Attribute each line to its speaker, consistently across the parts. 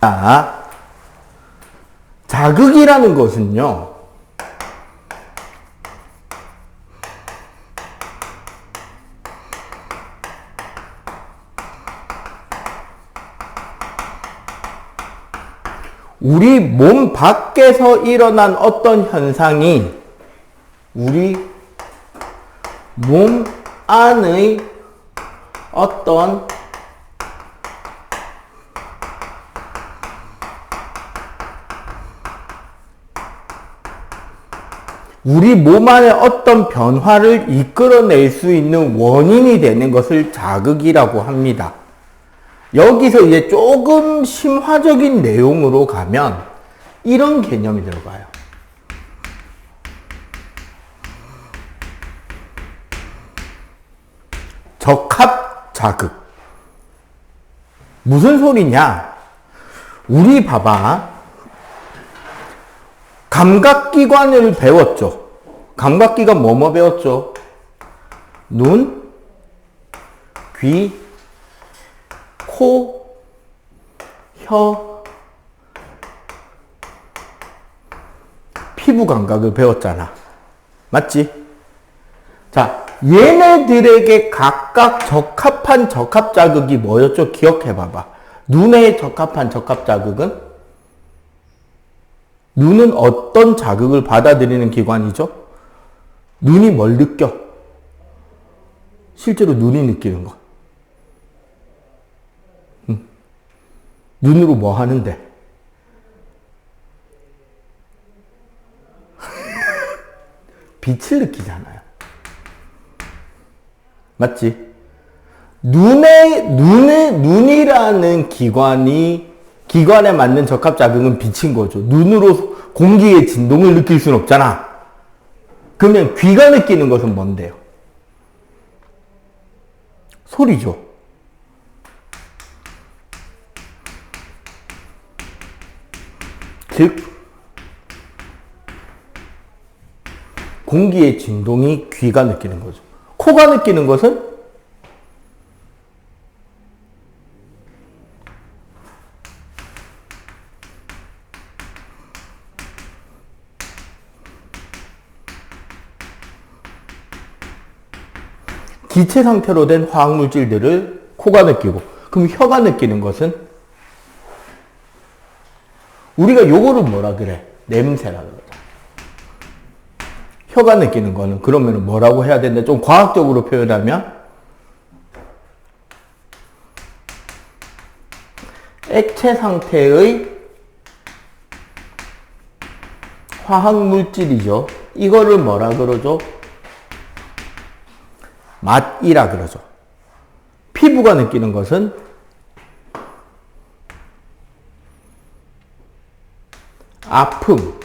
Speaker 1: 자, 자극이라는 것은요, 우리 몸 밖에서 일어난 어떤 현상이 우리 몸 안의 어떤 우리 몸 안에 어떤 변화를 이끌어낼 수 있는 원인이 되는 것을 자극이라고 합니다. 여기서 이제 조금 심화적인 내용으로 가면 이런 개념이 들어가요. 적합 자극. 무슨 소리냐? 우리 봐봐. 감각기관을 배웠죠. 감각기관 뭐뭐 배웠죠? 눈, 귀, 코, 혀, 피부 감각을 배웠잖아. 맞지? 자, 얘네들에게 각각 적합한 적합 자극이 뭐였죠? 기억해 봐봐. 눈에 적합한 적합 자극은? 눈은 어떤 자극을 받아들이는 기관이죠? 눈이 뭘 느껴? 실제로 눈이 느끼는 거. 눈으로 뭐 하는데? 빛을 느끼잖아요. 맞지? 눈이라는 기관에 맞는 적합 자극은 빛인 거죠. 눈으로 공기의 진동을 느낄 수는 없잖아. 그러면 귀가 느끼는 것은 뭔데요? 소리죠. 즉, 공기의 진동이 귀가 느끼는 거죠. 코가 느끼는 것은 기체 상태로 된 화학물질들을 코가 느끼고, 그럼 혀가 느끼는 것은 우리가 요거를 뭐라 그래? 냄새라 그러죠. 혀가 느끼는 거는 그러면 뭐라고 해야 되는데 좀 과학적으로 표현하면 액체 상태의 화학물질이죠. 이거를 뭐라 그러죠? 맛이라 그러죠. 피부가 느끼는 것은 아픔,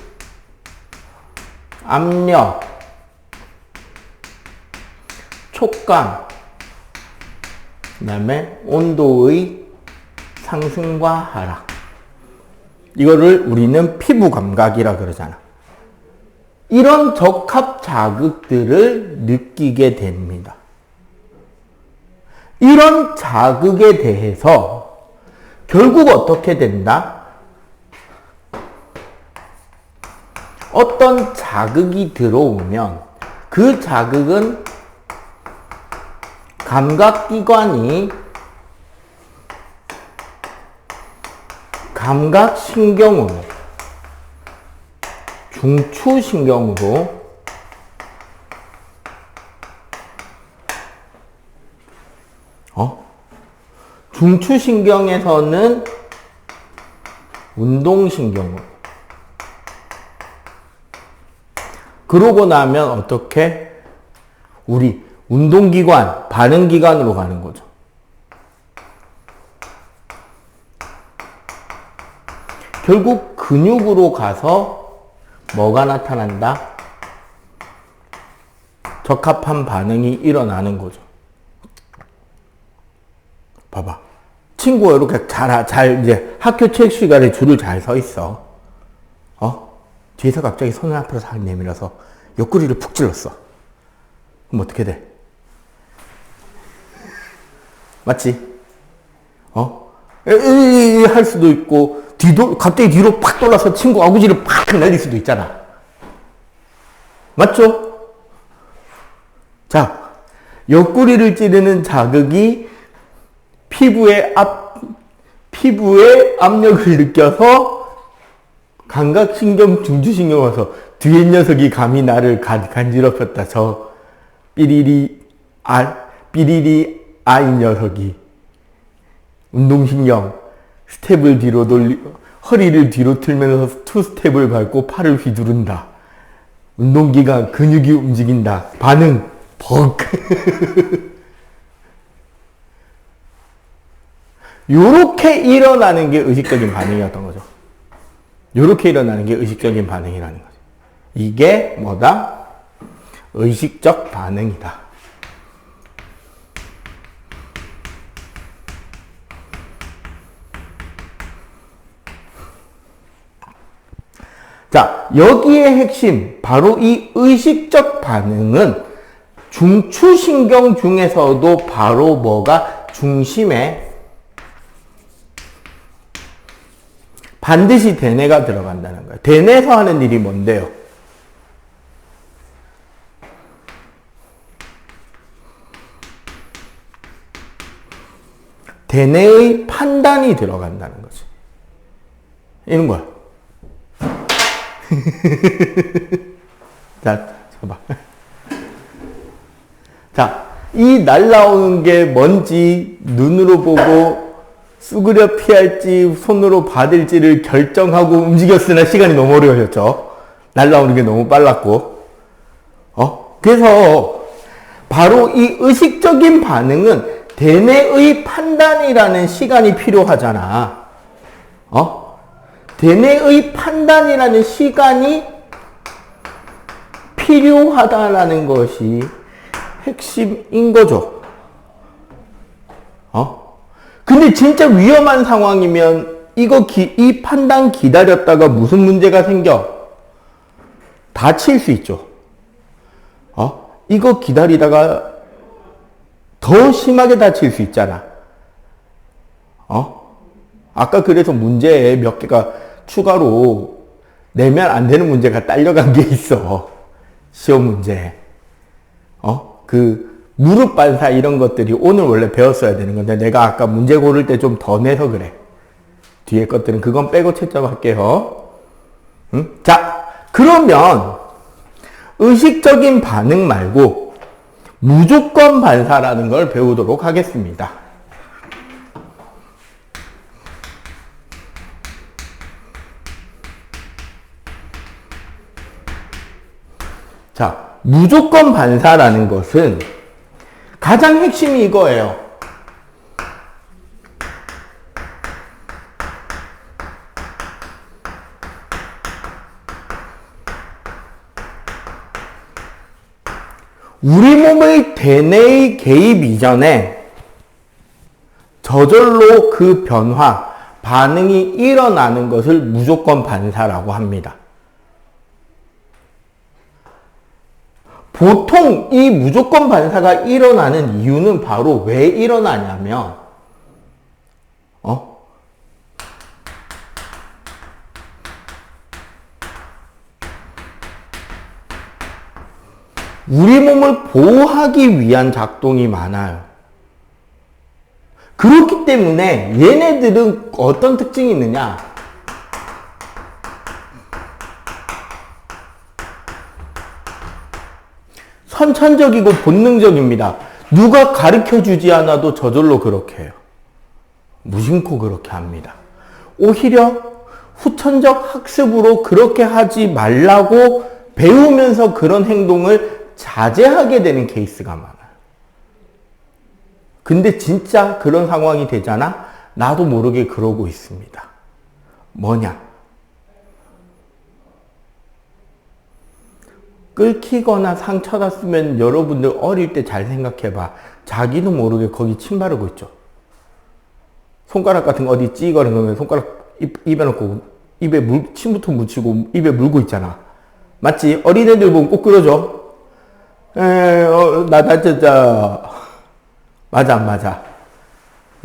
Speaker 1: 압력, 촉감, 그 다음에 온도의 상승과 하락. 이거를 우리는 피부 감각이라 그러잖아. 이런 적합 자극들을 느끼게 됩니다. 이런 자극에 대해서 결국 어떻게 된다? 어떤 자극이 들어오면 그 자극은 감각기관이 감각신경으로, 중추신경으로 중추신경에서는 운동신경으로, 그러고 나면 어떻게? 우리 운동기관, 반응기관으로 가는 거죠. 결국 근육으로 가서 뭐가 나타난다? 적합한 반응이 일어나는 거죠. 봐봐. 친구가 이렇게 이제 학교 체육 시간에 줄을 잘 서 있어. 뒤에서 갑자기 손을 앞으로 싹 내밀어서 옆구리를 푹 찔렀어. 그럼 어떻게 돼? 맞지? 할 수도 있고, 갑자기 뒤로 팍 돌아서 친구 아구지를 팍 날릴 수도 있잖아. 맞죠? 자, 옆구리를 찌르는 자극이 피부의 압력을 느껴서 감각신경, 중추신경 와서 뒤에 녀석이 감히 나를 간지럽혔다. 저 삐리리 이 녀석이 운동신경 스텝을 뒤로 허리를 뒤로 틀면서 투 스텝을 밟고 팔을 휘두른다. 운동기가 근육이 움직인다. 반응 벅. 요렇게 일어나는 게 의식적인 반응이었던 거죠. 요렇게 일어나는 게 의식적인 반응이라는 거죠. 이게 뭐다? 의식적 반응이다. 자, 여기에 핵심, 바로 이 의식적 반응은 중추신경 중에서도 바로 뭐가 중심에 반드시 대뇌가 들어간다는 거예요. 대뇌에서 하는 일이 뭔데요? 대뇌의 판단이 들어간다는 거지. 이런 거야. 자, 잠깐만. 자, 이 날라오는 게 뭔지 눈으로 보고 쑥으려 피할지 손으로 받을지를 결정하고 움직였으나 시간이 너무 오래 걸렸죠. 날라오는 게 너무 빨랐고. 그래서 바로 이 의식적인 반응은 대뇌의 판단이라는 시간이 필요하잖아. 대뇌의 판단이라는 시간이 필요하다라는 것이 핵심인 거죠. 근데 진짜 위험한 상황이면 이 판단 기다렸다가 무슨 문제가 생겨? 다칠 수 있죠. 이거 기다리다가 더 심하게 다칠 수 있잖아. 아까 그래서 문제에 몇 개가 추가로 내면 안 되는 문제가 딸려간 게 있어. 시험 문제. 그 무릎 반사 이런 것들이 오늘 원래 배웠어야 되는 건데 내가 아까 문제 고를 때 좀 더 내서 그래. 뒤에 것들은 그건 빼고 채점할게요. 자, 그러면 의식적인 반응 말고 무조건 반사라는 걸 배우도록 하겠습니다. 자, 무조건 반사라는 것은 가장 핵심이 이거예요. 우리 몸의 대뇌의 개입 이전에 저절로 그 변화, 반응이 일어나는 것을 무조건 반사라고 합니다. 보통 이 무조건 반사가 일어나는 이유는 바로 왜 일어나냐면, 우리 몸을 보호하기 위한 작동이 많아요. 그렇기 때문에 얘네들은 어떤 특징이 있느냐? 선천적이고 본능적입니다. 누가 가르쳐 주지 않아도 저절로 그렇게 해요. 무심코 그렇게 합니다. 오히려 후천적 학습으로 그렇게 하지 말라고 배우면서 그런 행동을 자제하게 되는 케이스가 많아요. 근데 진짜 그런 상황이 되잖아? 나도 모르게 그러고 있습니다. 뭐냐? 끓히거나 상처 났으면 여러분들 어릴 때 잘 생각해봐. 자기도 모르게 거기 침 바르고 있죠. 손가락 같은 거 어디 찌거나 그러면 손가락 입에 넣고 입에 침부터 묻히고 입에 물고 있잖아. 맞지? 어린애들 보면 꼭 그러죠. 나 진짜 맞아 안 맞아?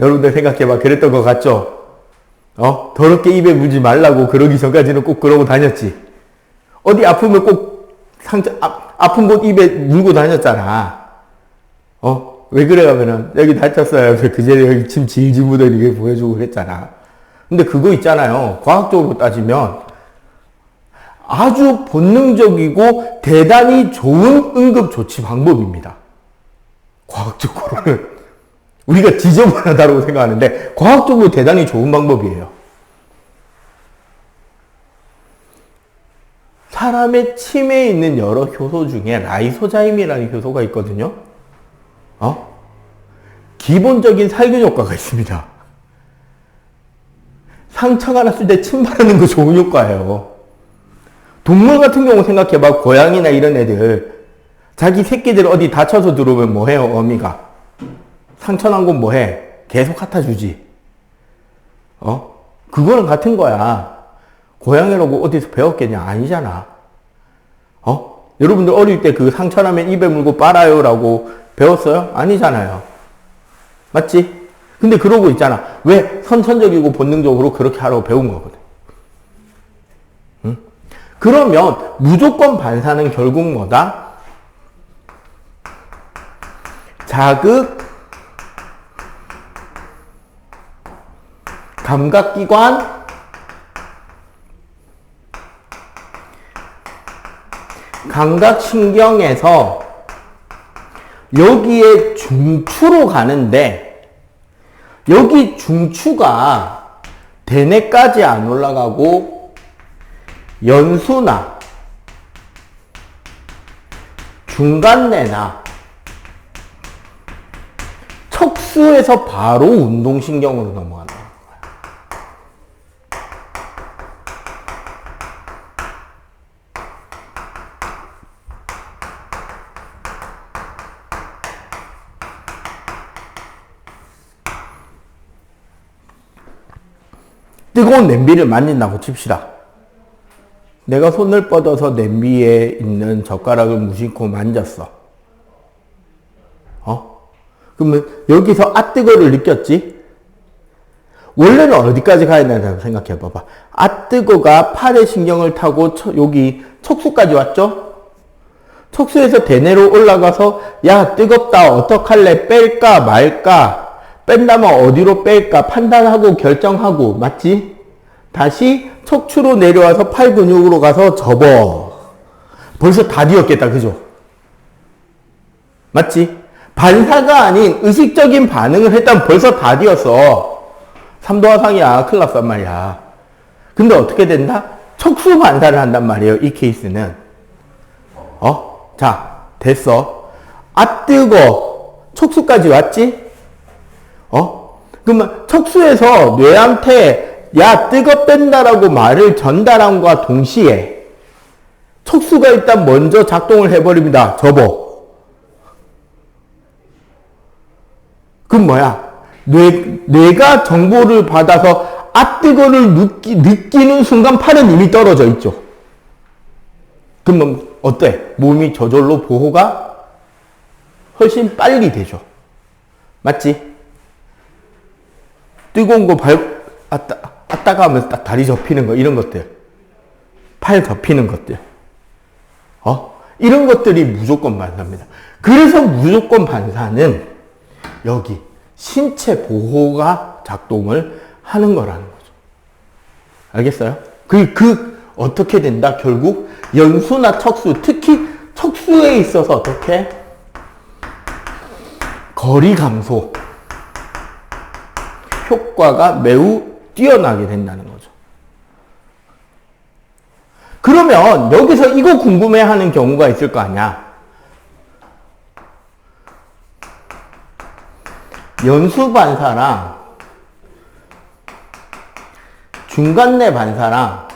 Speaker 1: 여러분들 생각해봐. 그랬던 것 같죠? 더럽게 입에 물지 말라고 그러기 전까지는 꼭 그러고 다녔지. 어디 아프면 꼭 아픈 곳 입에 물고 다녔잖아. 왜 그래 하면은, 여기 다쳤어요. 그제 여기 침 질질 묻어있게 보여주고 그랬잖아. 근데 그거 있잖아요. 과학적으로 따지면 아주 본능적이고 대단히 좋은 응급조치 방법입니다. 과학적으로는. 우리가 지저분하다고 생각하는데 과학적으로 대단히 좋은 방법이에요. 사람의 침에 있는 여러 효소 중에 라이소자임이라는 효소가 있거든요. 기본적인 살균 효과가 있습니다. 상처가 났을 때 침 바르는 거 좋은 효과예요. 동물 같은 경우 생각해봐. 고양이나 이런 애들 자기 새끼들 어디 다쳐서 들어오면 뭐해요? 어미가 상처 난 곳 뭐해? 계속 갖다주지. 그거랑 같은 거야. 고양이라고 어디서 배웠겠냐? 아니잖아. 여러분들 어릴 때 그 상처 나면 입에 물고 빨아요 라고 배웠어요? 아니잖아요. 맞지? 근데 그러고 있잖아. 왜? 선천적이고 본능적으로 그렇게 하라고 배운 거거든. 응? 그러면 무조건 반사는 결국 뭐다? 자극, 감각기관, 감각신경에서 여기에 중추로 가는데 여기 중추가 대뇌까지 안 올라가고 연수나 중간뇌나 척수에서 바로 운동신경으로 넘어간다. 뜨거운 냄비를 만진다고 칩시다. 내가 손을 뻗어서 냄비에 있는 젓가락을 무심코 만졌어. 그러면 여기서 뜨거를 느꼈지? 원래는 어디까지 가야 되나 생각해 봐봐. 뜨거가 팔의 신경을 타고 여기 척수까지 왔죠? 척수에서 대뇌로 올라가서 야 뜨겁다 어떡할래 뺄까 말까 뺀다면 어디로 뺄까 판단하고 결정하고 맞지? 다시 척추로 내려와서 팔 근육으로 가서 접어. 벌써 다 뒤었겠다 그죠? 맞지? 반사가 아닌 의식적인 반응을 했다면 벌써 다 뒤었어. 3도화상이야. 큰일 났단 말이야. 근데 어떻게 된다? 척수 반사를 한단 말이에요. 이 케이스는. 자, 됐어. 뜨거. 척수까지 왔지? 그러면 척수에서 뇌한테 야, 뜨겁댄다라고 말을 전달함과 동시에 척수가 일단 먼저 작동을 해버립니다. 접어. 그럼 뭐야? 뇌가 정보를 받아서 뜨거를 느끼는 순간 팔은 이미 떨어져 있죠. 그러면 어때? 몸이 저절로 보호가 훨씬 빨리 되죠. 맞지? 뜨거운 거 따가 하면서 딱 다리 접히는 거, 이런 것들. 팔 접히는 것들. 이런 것들이 무조건 반사입니다. 그래서 무조건 반사는 여기 신체 보호가 작동을 하는 거라는 거죠. 알겠어요? 어떻게 된다? 결국 연수나 척수, 특히 척수에 있어서 어떻게? 거리 감소 효과가 매우 뛰어나게 된다는 거죠. 그러면 여기서 이거 궁금해하는 경우가 있을 거 아니야. 연수 반사랑 중간내 반사랑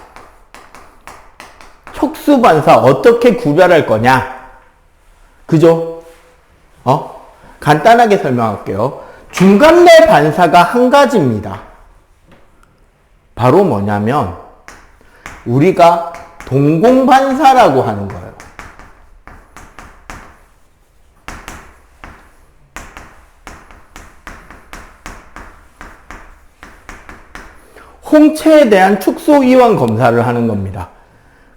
Speaker 1: 척수 반사 어떻게 구별할 거냐? 그죠? 간단하게 설명할게요. 중간내 반사가 한 가지입니다. 바로 뭐냐면 우리가 동공반사라고 하는 거예요. 홍채에 대한 축소 이완 검사를 하는 겁니다.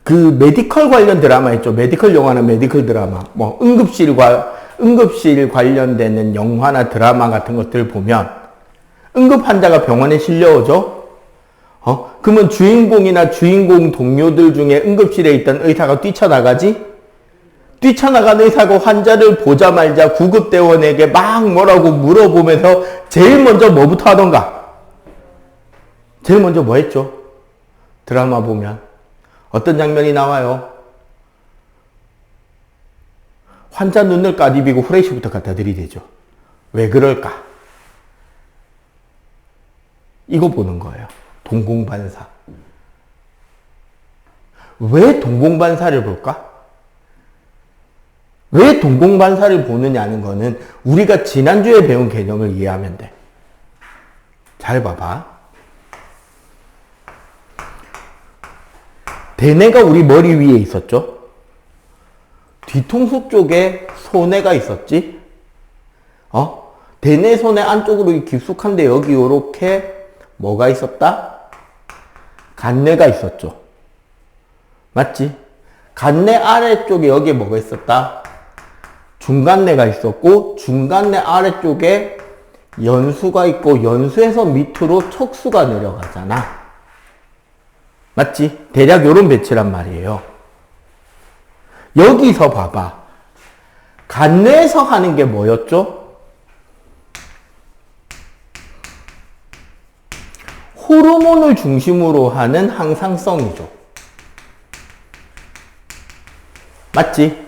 Speaker 1: 그 메디컬 관련 드라마 있죠. 메디컬 영화나 메디컬 드라마, 뭐 응급실 관련되는 영화나 드라마 같은 것들 보면 응급 환자가 병원에 실려오죠. 그러면 주인공이나 주인공 동료들 중에 응급실에 있던 의사가 뛰쳐나가지? 뛰쳐나간 의사가 환자를 보자마자 구급대원에게 막 뭐라고 물어보면서 제일 먼저 뭐부터 하던가? 제일 먼저 뭐 했죠? 드라마 보면 어떤 장면이 나와요? 환자 눈을 까디비고 후레쉬부터 갖다 들이대죠. 왜 그럴까? 이거 보는 거예요. 동공반사. 왜 동공반사를 볼까? 왜 동공반사를 보느냐는 거는 우리가 지난주에 배운 개념을 이해하면 돼. 잘 봐봐. 대뇌가 우리 머리 위에 있었죠? 뒤통수 쪽에 소뇌가 있었지? 대뇌 소뇌 안쪽으로 깊숙한데 여기 요렇게 뭐가 있었다? 간뇌가 있었죠. 맞지? 간뇌 아래쪽에 여기에 뭐가 있었다? 중간뇌가 있었고 중간뇌 아래쪽에 연수가 있고 연수에서 밑으로 척수가 내려가잖아. 맞지? 대략 요런 배치란 말이에요. 여기서 봐봐. 간뇌에서 하는 게 뭐였죠? 호르몬을 중심으로 하는 항상성이죠. 맞지?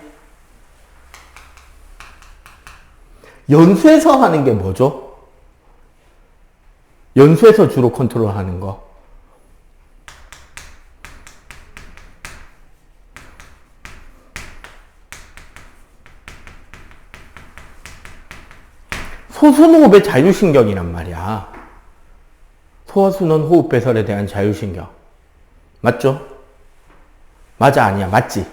Speaker 1: 연수에서 하는 게 뭐죠? 연수에서 주로 컨트롤하는 거. 소순호흡의 자율신경이란 말이야. 소화순원 호흡 배설에 대한 자율신경. 맞죠? 맞아, 아니야? 맞지?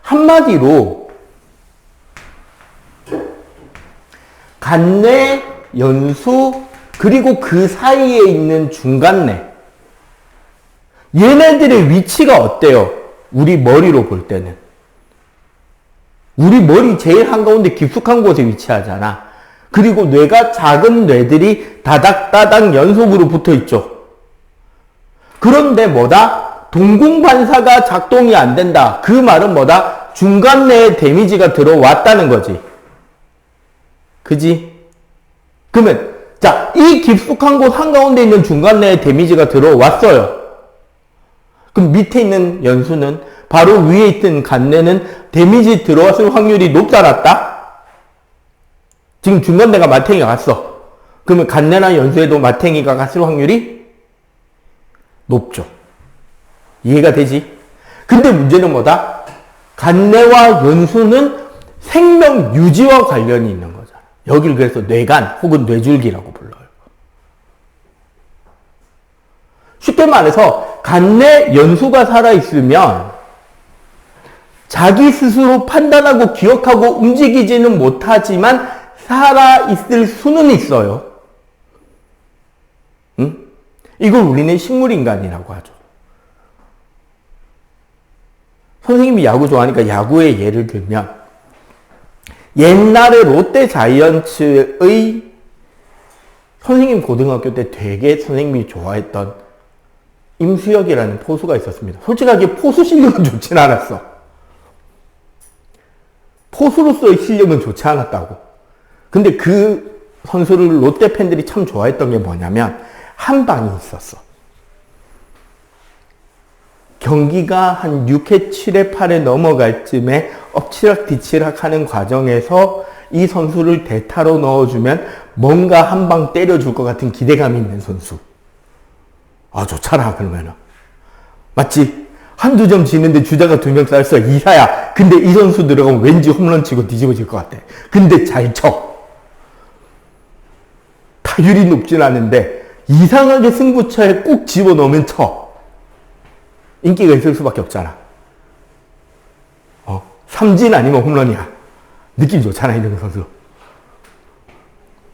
Speaker 1: 한마디로 간뇌, 연수, 그리고 그 사이에 있는 중간뇌. 얘네들의 위치가 어때요? 우리 머리로 볼 때는. 우리 머리 제일 한가운데 깊숙한 곳에 위치하잖아. 그리고 뇌가 작은 뇌들이 다닥다닥 연속으로 붙어 있죠. 그런데 뭐다? 동공반사가 작동이 안 된다. 그 말은 뭐다? 중간뇌에 데미지가 들어왔다는 거지. 그지? 그러면 자, 이 깊숙한 곳 한가운데 있는 중간뇌에 데미지가 들어왔어요. 그럼 밑에 있는 연수는 바로 위에 있던 간뇌는 데미지 들어왔을 확률이 높다 낮다? 지금 중간뇌가 마탱이가 갔어. 그러면 간뇌나 연수에도 마탱이가 갔을 확률이 높죠. 이해가 되지? 근데 문제는 뭐다? 간뇌와 연수는 생명 유지와 관련이 있는 거잖아. 여기를 그래서 뇌간 혹은 뇌줄기라고 불러요. 쉽게 말해서 간뇌 연수가 살아있으면 자기 스스로 판단하고 기억하고 움직이지는 못하지만 살아있을 수는 있어요. 응? 이걸 우리는 식물인간이라고 하죠. 선생님이 야구 좋아하니까 야구의 예를 들면 옛날에 롯데 자이언츠의 선생님 고등학교 때 되게 선생님이 좋아했던 임수혁이라는 포수가 있었습니다. 솔직하게 포수 실력은 좋진 않았어. 포수로서의 실력은 좋지 않았다고. 근데 그 선수를 롯데 팬들이 참 좋아했던 게 뭐냐면 한 방이 있었어. 경기가 한 6회, 7회, 8회 넘어갈 쯤에 엎치락 뒤치락 하는 과정에서 이 선수를 대타로 넣어주면 뭔가 한 방 때려줄 것 같은 기대감이 있는 선수. 아, 좋잖아, 그러면은. 맞지? 한두 점 지는데 주자가 2명 쌀어. 이사야. 근데 이 선수 들어가면 왠지 홈런 치고 뒤집어질 것 같아. 근데 잘 쳐. 타율이 높진 않은데 이상하게 승부처에 꼭 집어넣으면 쳐. 인기가 있을 수밖에 없잖아. 삼진 아니면 홈런이야. 느낌 좋잖아, 이런 선수.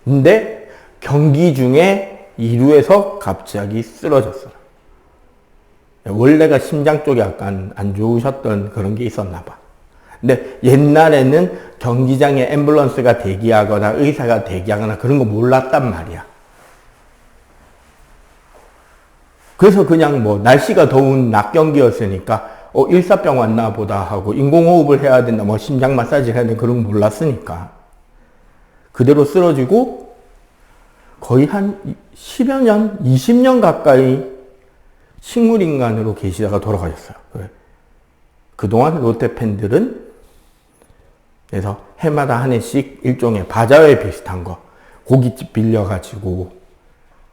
Speaker 1: 근데 경기 중에 이루에서 갑자기 쓰러졌어요. 원래가 심장 쪽이 약간 안 좋으셨던 그런 게 있었나 봐. 근데 옛날에는 경기장에 앰뷸런스가 대기하거나 의사가 대기하거나 그런 거 몰랐단 말이야. 그래서 그냥 뭐 날씨가 더운 낮 경기였으니까 일사병 왔나 보다 하고 인공호흡을 해야 된다, 뭐 심장 마사지를 해야 된다, 그런 거 몰랐으니까 그대로 쓰러지고 거의 한 10여 년, 20년 가까이 식물인간으로 계시다가 돌아가셨어요. 그동안 롯데 팬들은 그래서 해마다 한 해씩 일종의 바자회 비슷한 거 고깃집 빌려가지고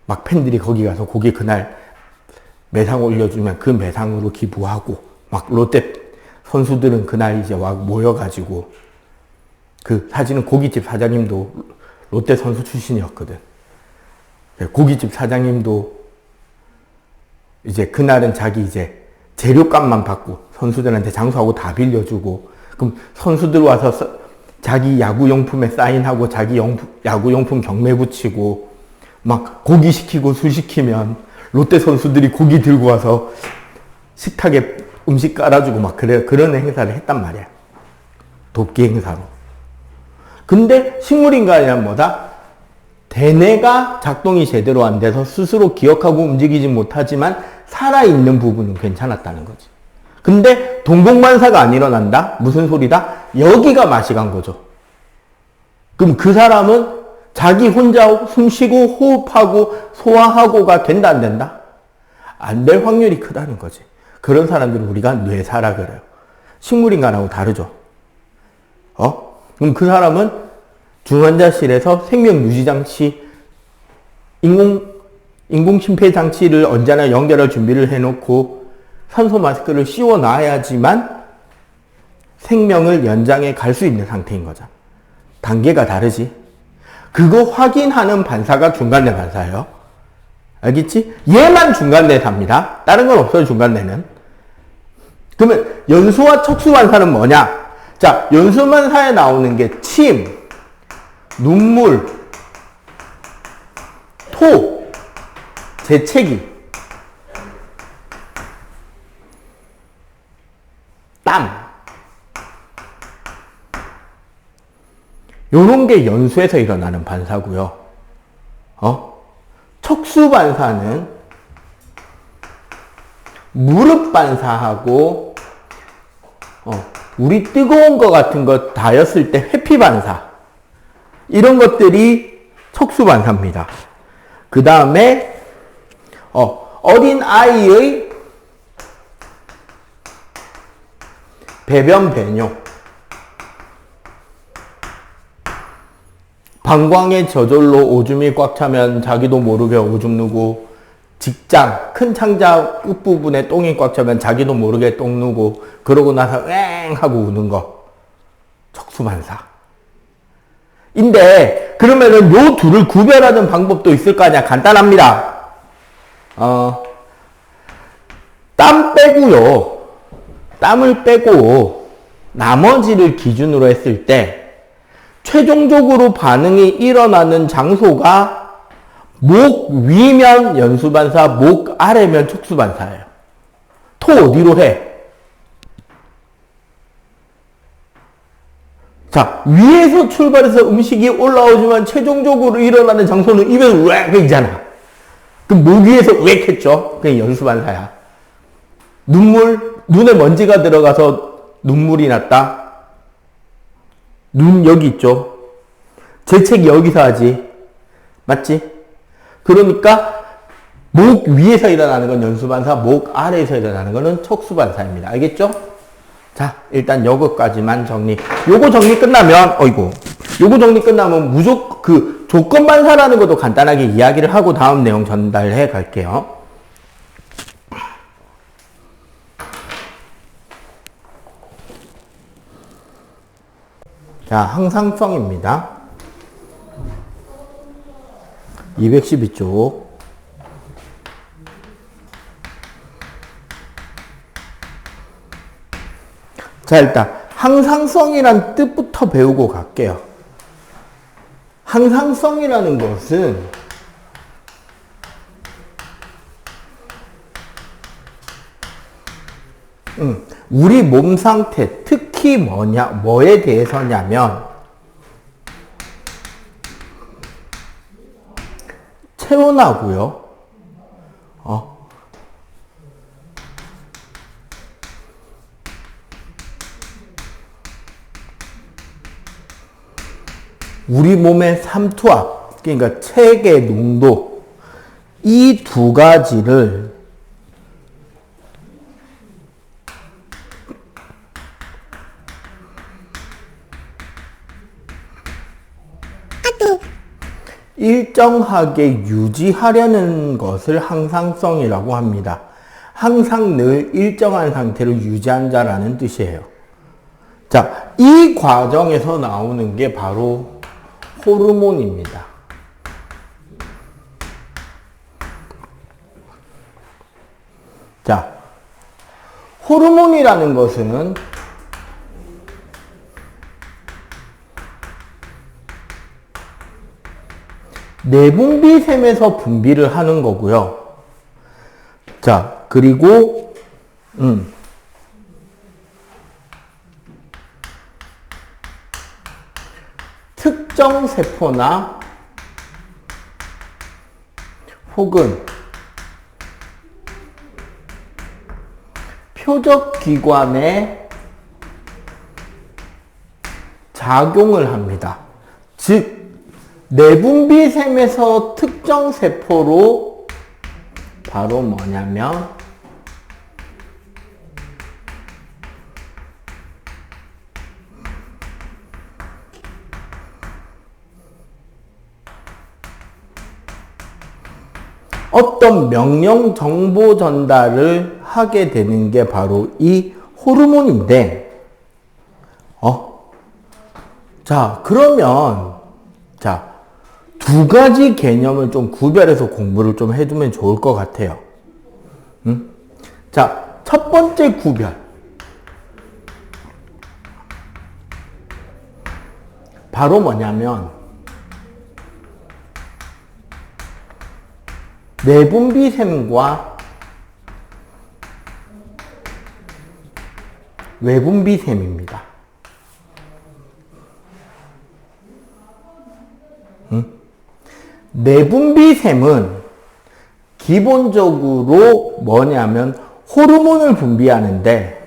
Speaker 1: 막 팬들이 거기 가서 고기 그날 매상 올려주면 그 매상으로 기부하고 막 롯데 선수들은 그날 이제 막 모여가지고 그 사진은 고깃집 사장님도 롯데 선수 출신이었거든. 고깃집 사장님도 이제 그날은 자기 이제 재료값만 받고 선수들한테 장수하고 다 빌려주고 그럼 선수들 와서 자기 야구용품에 사인하고 자기 야구용품 경매 붙이고 막 고기 시키고 술 시키면 롯데 선수들이 고기 들고 와서 식탁에 음식 깔아주고 막 그런 행사를 했단 말이야. 돕기 행사로. 근데 식물인간이란 뭐다? 대뇌가 작동이 제대로 안 돼서 스스로 기억하고 움직이지 못하지만 살아있는 부분은 괜찮았다는 거지. 근데 동공반사가 안 일어난다? 무슨 소리다? 여기가 맛이 간 거죠. 그럼 그 사람은 자기 혼자 숨쉬고 호흡하고 소화하고가 된다 안 된다? 안 될 확률이 크다는 거지. 그런 사람들은 우리가 뇌사라 그래요. 식물인간하고 다르죠. 그럼 그 사람은 중환자실에서 생명유지장치, 인공심폐장치를 언제나 연결할 준비를 해놓고 산소 마스크를 씌워놔야지만 생명을 연장해 갈 수 있는 상태인 거죠. 단계가 다르지. 그거 확인하는 반사가 중간뇌 반사예요. 알겠지? 얘만 중간뇌사입니다. 다른 건 없어요, 중간뇌는. 그러면 연수와 척수 반사는 뭐냐? 자, 연수 반사에 나오는 게 침, 눈물, 토, 재채기, 땀. 요런 게 연수에서 일어나는 반사고요. 척수 반사는 무릎 반사하고 우리 뜨거운 거 같은 거 닿였을 때 회피 반사, 이런 것들이 척수 반사입니다. 그 다음에 어린 아이의 배변 배뇨, 방광의 저절로 오줌이 꽉 차면 자기도 모르게 오줌 누고, 직장 큰 창자 끝부분에 똥이 꽉 차면 자기도 모르게 똥 누고, 그러고 나서 엥 하고 우는 거 척수반사. 인데 그러면은 요 둘을 구별하는 방법도 있을 거 아니야. 간단합니다. 땀 빼고요. 땀을 빼고 나머지를 기준으로 했을 때 최종적으로 반응이 일어나는 장소가 목 위면 연수반사, 목 아래면 척수반사예요. 토 어디로 해? 자, 위에서 출발해서 음식이 올라오지만 최종적으로 일어나는 장소는 입에서 웩이잖아. 그럼 목 위에서 웩 했죠? 그게 연수반사야. 눈물, 눈에 먼지가 들어가서 눈물이 났다. 눈 여기 있죠. 재채기 여기서 하지. 맞지? 그러니까 목 위에서 일어나는 건 연수반사, 목 아래에서 일어나는 거는 척수반사입니다. 알겠죠? 자, 일단 요거까지만 정리. 요거 정리 끝나면, 요거 정리 끝나면 무조건 조건반사라는 것도 간단하게 이야기를 하고 다음 내용 전달해 갈게요. 자, 항상성입니다. 212쪽. 자, 일단 항상성이란 뜻부터 배우고 갈게요. 항상성이라는 것은 우리 몸 상태, 특히 뭐에 대해서냐면, 체온하고요. 우리 몸의 삼투압, 그러니까 체의 농도, 이 두 가지를 일정하게 유지하려는 것을 항상성이라고 합니다. 항상 늘 일정한 상태를 유지한 자라는 뜻이에요. 자, 이 과정에서 나오는 게 바로 호르몬입니다. 자, 호르몬이라는 것은 내분비샘에서 분비를 하는 거고요. 자, 그리고 특정 세포나 혹은 표적 기관에 작용을 합니다. 즉, 내분비샘에서 특정 세포로 바로 뭐냐면 어떤 명령 정보 전달을 하게 되는 게 바로 이 호르몬인데, 자, 그러면, 자, 두 가지 개념을 좀 구별해서 공부를 좀 해두면 좋을 것 같아요. 자, 첫 번째 구별. 바로 뭐냐면, 내분비샘과 외분비샘입니다. 내분비샘은 기본적으로 뭐냐면 호르몬을 분비하는데,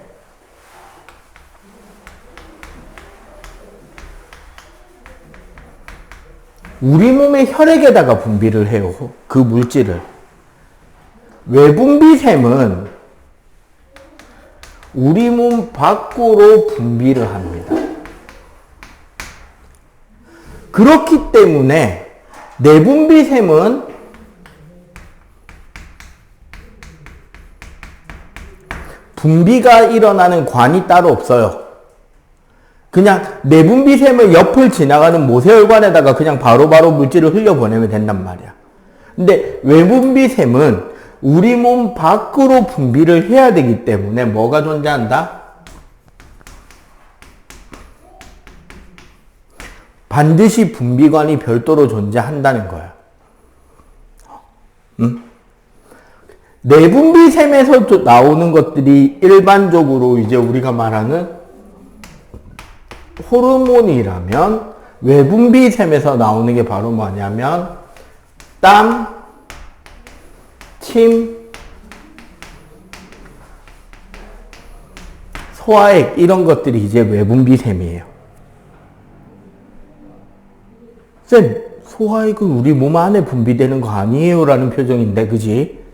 Speaker 1: 우리 몸의 혈액에다가 분비를 해요. 그 물질을. 외분비샘은 우리 몸 밖으로 분비를 합니다. 그렇기 때문에 내분비샘은 분비가 일어나는 관이 따로 없어요. 그냥 내분비샘을 옆을 지나가는 모세혈관에다가 그냥 바로바로 물질을 흘려보내면 된단 말이야. 근데 외분비샘은 우리 몸 밖으로 분비를 해야 되기 때문에 뭐가 존재한다? 반드시 분비관이 별도로 존재한다는 거야. 내분비샘에서 나오는 것들이 일반적으로 이제 우리가 말하는 호르몬이라면, 외분비샘에서 나오는 게 바로 뭐냐면 땀, 침, 소화액, 이런 것들이 이제 외분비샘이에요. 쌤, 소화액은 우리 몸 안에 분비되는 거 아니에요? 라는 표정인데, 그지?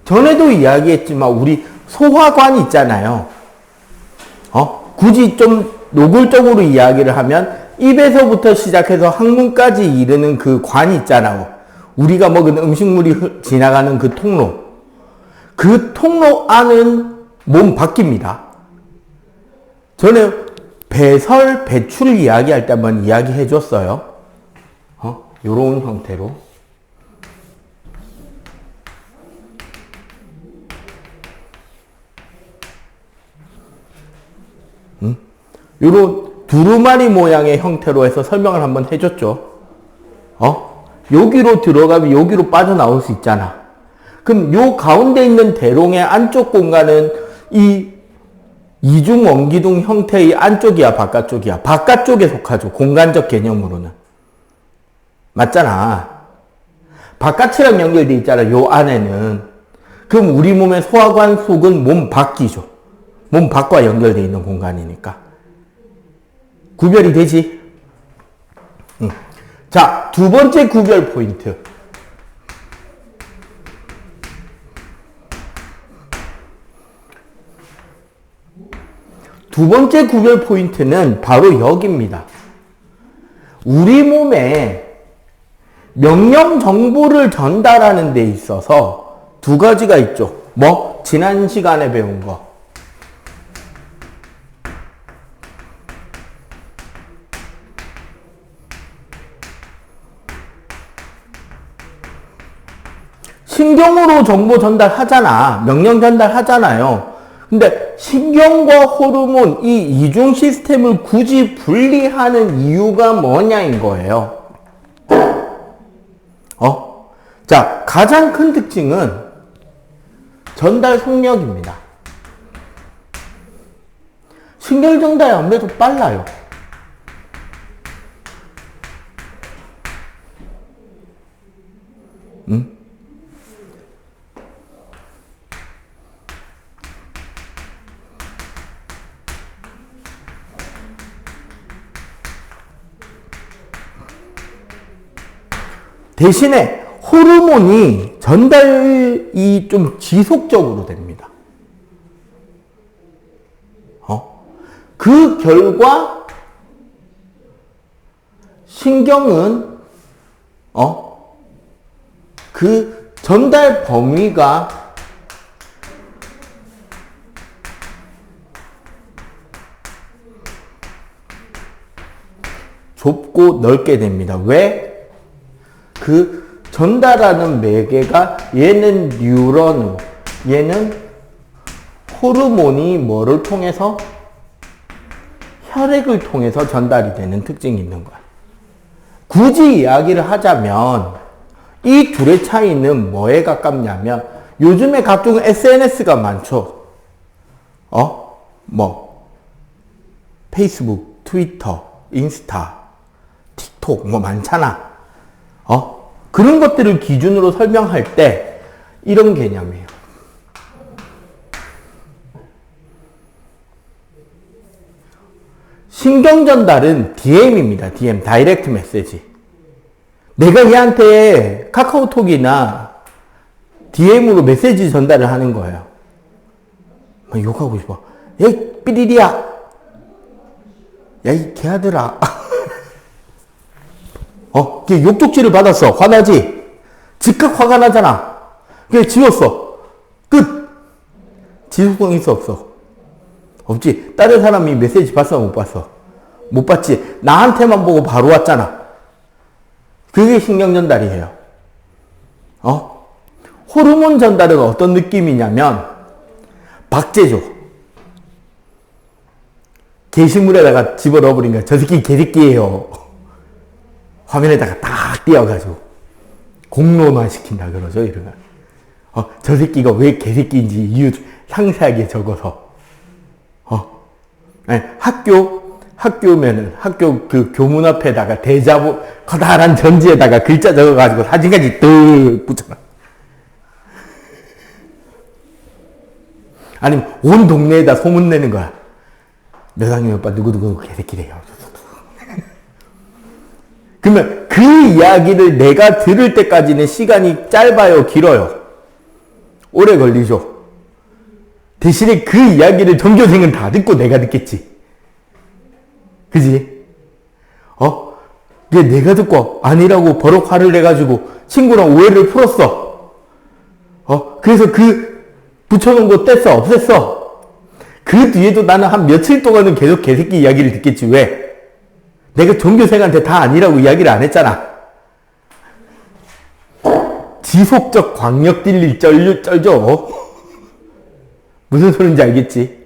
Speaker 1: 전에도 이야기했지만 우리 소화관 있잖아요. 굳이 좀 노골적으로 이야기를 하면 입에서부터 시작해서 항문까지 이르는 그 관 있잖아요. 우리가 먹은 음식물이 지나가는 그 통로. 그 통로 안은 몸 밖입니다. 전에 배설, 배출 이야기할 때 한번 이야기해 줬어요. 요런 형태로. 요런 두루마리 모양의 형태로 해서 설명을 한번 해줬죠. 여기로 들어가면 여기로 빠져나올 수 있잖아. 그럼 요 가운데 있는 대롱의 안쪽 공간은 이 이중 원기둥 형태의 안쪽이야, 바깥쪽이야? 바깥쪽에 속하죠. 공간적 개념으로는. 맞잖아. 바깥이랑 연결돼 있잖아, 요 안에는. 그럼 우리 몸의 소화관 속은 몸 밖이죠. 몸 밖과 연결돼 있는 공간이니까. 구별이 되지? 자, 두 번째 구별 포인트. 두 번째 구별 포인트는 바로 여기입니다. 우리 몸에 명령 정보를 전달하는 데 있어서 두 가지가 있죠. 뭐? 지난 시간에 배운 거. 신경으로 정보 전달하잖아. 명령 전달하잖아요. 근데 신경과 호르몬, 이 이중 시스템을 굳이 분리하는 이유가 뭐냐인 거예요. 자, 가장 큰 특징은 전달 속력입니다. 신경 전달이 아무래도 빨라요. 대신에 호르몬이 전달이 좀 지속적으로 됩니다. 그 결과 신경은 그 전달 범위가 좁고 넓게 됩니다. 왜? 그 전달하는 매개가 얘는 뉴런으로, 얘는 호르몬이 뭐를 통해서? 혈액을 통해서 전달이 되는 특징이 있는 거야. 굳이 이야기를 하자면 이 둘의 차이는 뭐에 가깝냐면 요즘에 각종 SNS가 많죠. 페이스북, 트위터, 인스타, 틱톡 뭐 많잖아. 그런 것들을 기준으로 설명할 때 이런 개념이에요. 신경 전달은 DM입니다. DM, 다이렉트 메시지. 내가 얘한테 카카오톡이나 DM으로 메시지 전달을 하는 거예요. 막 욕하고 싶어. 야, 이 삐리리야. 야, 이 개아들아. 욕독지를 받았어. 화나지? 즉각 화가 나잖아. 그래, 지웠어. 끝! 지속성 있어, 없어? 없지. 다른 사람이 메시지 봤어, 못 봤어? 못 봤지. 나한테만 보고 바로 왔잖아. 그게 신경 전달이에요. 호르몬 전달은 어떤 느낌이냐면, 박제죠. 게시물에다가 집어넣어버린 거야. 저 새끼 개새끼예요. 화면에다가 딱 띄워가지고 공론화 시킨다 그러죠. 이러면 저 새끼가 왜 개새끼인지 이유 상세하게 적어서 학교면은 학교 그 교문 앞에다가 대자보 커다란 전지에다가 글자 적어가지고 사진까지 뜩 붙여놔. 아니면 온 동네에다 소문내는 거야. 매상님 오빠 누구누구 개새끼래요. 그러면 그 이야기를 내가 들을 때까지는 시간이 짧아요, 길어요? 오래 걸리죠. 대신에 그 이야기를 전교생은 다 듣고 내가 듣겠지. 그지? 내가 듣고 아니라고 버럭 화를 내가지고 친구랑 오해를 풀었어. 그래서 그 붙여놓은 거 뗐어, 없앴어. 그 뒤에도 나는 한 며칠 동안은 계속 개새끼 이야기를 듣겠지. 왜? 내가 전교생한테 다 아니라고 이야기를 안 했잖아. 지속적 광역 딜리 쩔죠. 무슨 소린지 알겠지?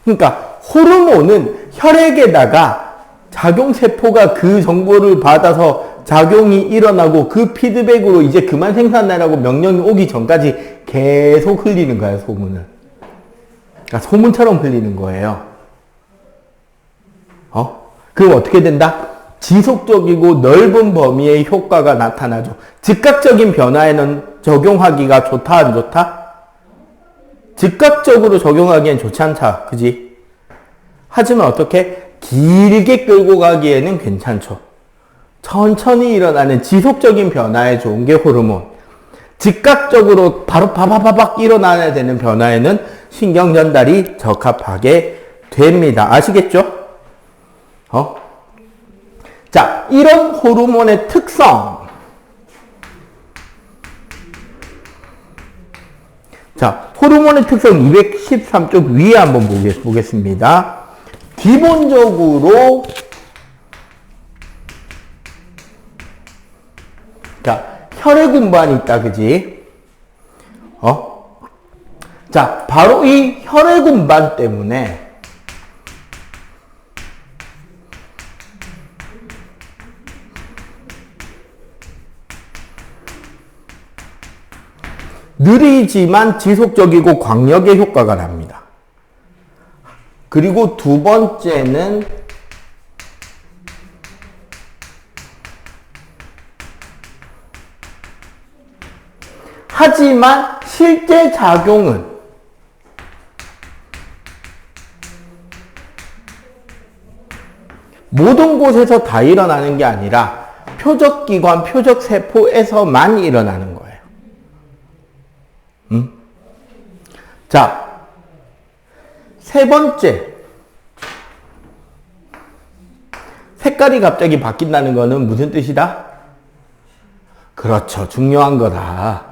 Speaker 1: 그러니까 호르몬은 혈액에다가 작용세포가 그 정보를 받아서 작용이 일어나고 그 피드백으로 이제 그만 생산하라고 명령이 오기 전까지 계속 흘리는 거예요, 소문을. 그러니까 소문처럼 흘리는 거예요. 그럼 어떻게 된다? 지속적이고 넓은 범위의 효과가 나타나죠. 즉각적인 변화에는 적용하기가 좋다, 안 좋다? 즉각적으로 적용하기엔 좋지 않다. 그지? 하지만 어떻게? 길게 끌고 가기에는 괜찮죠. 천천히 일어나는 지속적인 변화에 좋은 게 호르몬. 즉각적으로 바로 바바바박 일어나야 되는 변화에는 신경 전달이 적합하게 됩니다. 아시겠죠? 자, 이런 호르몬의 특성. 자, 호르몬의 특성 213쪽 위에 한번 보겠습니다. 기본적으로, 자, 혈액 운반이 있다, 그지? 자, 바로 이 혈액 운반 때문에 느리지만 지속적이고 광역의 효과가 납니다. 그리고 두 번째는 하지만 실제 작용은 모든 곳에서 다 일어나는 게 아니라 표적기관, 표적세포에서만 일어나는 거예요. 자, 세 번째. 색깔이 갑자기 바뀐다는 거는 무슨 뜻이다? 그렇죠. 중요한 거다.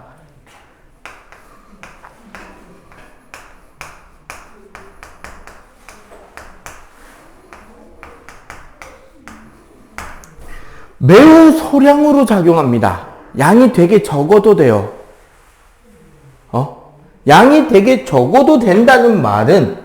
Speaker 1: 매우 소량으로 작용합니다. 양이 되게 적어도 돼요. 양이 되게 적어도 된다는 말은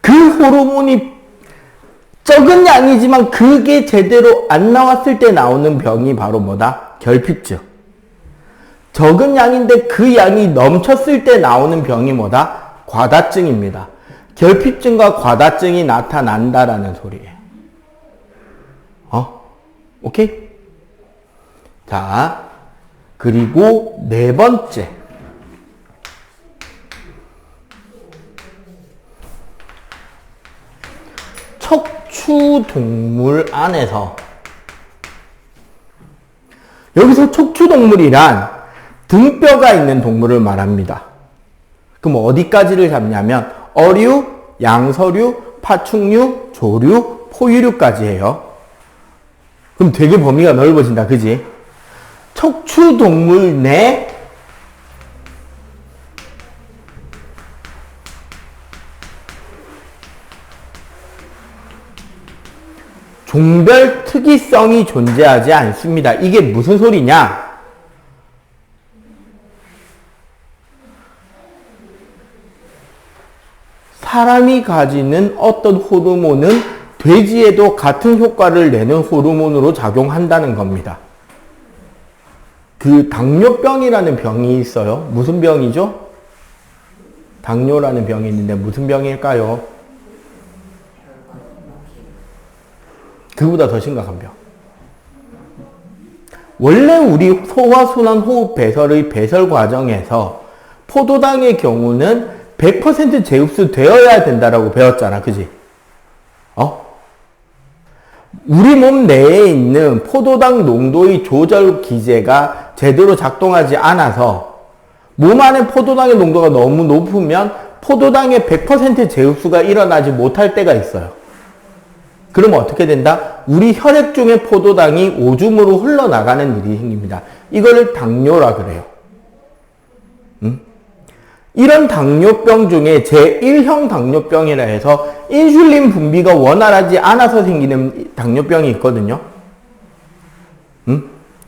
Speaker 1: 그 호르몬이 적은 양이지만 그게 제대로 안 나왔을 때 나오는 병이 바로 뭐다? 결핍증. 적은 양인데 그 양이 넘쳤을 때 나오는 병이 뭐다? 과다증입니다. 결핍증과 과다증이 나타난다라는 소리예요. 오케이? 자, 그리고 네 번째. 척추동물 안에서, 여기서 척추동물이란 등뼈가 있는 동물을 말합니다. 그럼 어디까지를 잡냐면 어류, 양서류, 파충류, 조류, 포유류까지 해요. 그럼 되게 범위가 넓어진다. 그지? 척추동물 내 종별 특이성이 존재하지 않습니다. 이게 무슨 소리냐? 사람이 가지는 어떤 호르몬은 돼지에도 같은 효과를 내는 호르몬으로 작용한다는 겁니다. 그 당뇨병이라는 병이 있어요. 무슨 병이죠? 당뇨라는 병이 있는데 무슨 병일까요? 그보다 더 심각한 병. 원래 우리 소화순환호흡 배설의 배설 과정에서 포도당의 경우는 100% 재흡수 되어야 된다라고 배웠잖아. 그지? 우리 몸 내에 있는 포도당 농도의 조절 기제가 제대로 작동하지 않아서 몸 안에 포도당의 농도가 너무 높으면 포도당의 100% 재흡수가 일어나지 못할 때가 있어요. 그러면 어떻게 된다? 우리 혈액 중에 포도당이 오줌으로 흘러나가는 일이 생깁니다. 이거를 당뇨라 그래요. 이런 당뇨병 중에 제1형 당뇨병이라 해서 인슐린 분비가 원활하지 않아서 생기는 당뇨병이 있거든요.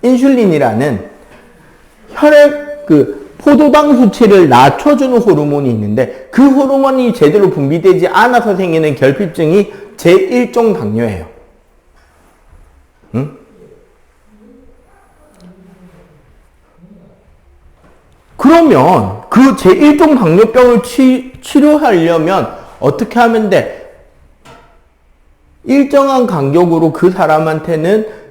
Speaker 1: 인슐린이라는 혈액 포도당 수치를 낮춰주는 호르몬이 있는데 그 호르몬이 제대로 분비되지 않아서 생기는 결핍증이 제1종 당뇨예요. 응? 그러면 그 제1종 당뇨병을 치료하려면 어떻게 하면 돼? 일정한 간격으로 그 사람한테는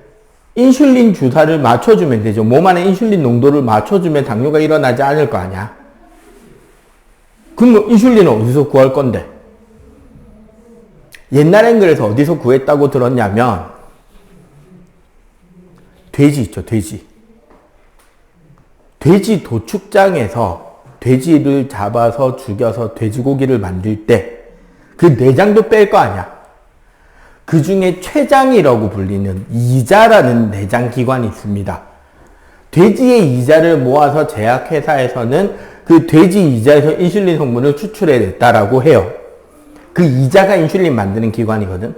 Speaker 1: 인슐린 주사를 맞춰주면 되죠. 몸 안에 인슐린 농도를 맞춰주면 당뇨가 일어나지 않을 거 아니야. 그럼 인슐린은 어디서 구할 건데? 옛날엔 그래서 어디서 구했다고 들었냐면 돼지 있죠, 돼지. 돼지 도축장에서 돼지를 잡아서 죽여서 돼지고기를 만들 때 그 내장도 뺄 거 아니야. 그 중에 췌장이라고 불리는 이자라는 내장기관이 있습니다. 돼지의 이자를 모아서 제약회사에서는 그 돼지 이자에서 인슐린 성분을 추출해냈다라고 해요. 그 이자가 인슐린 만드는 기관이거든.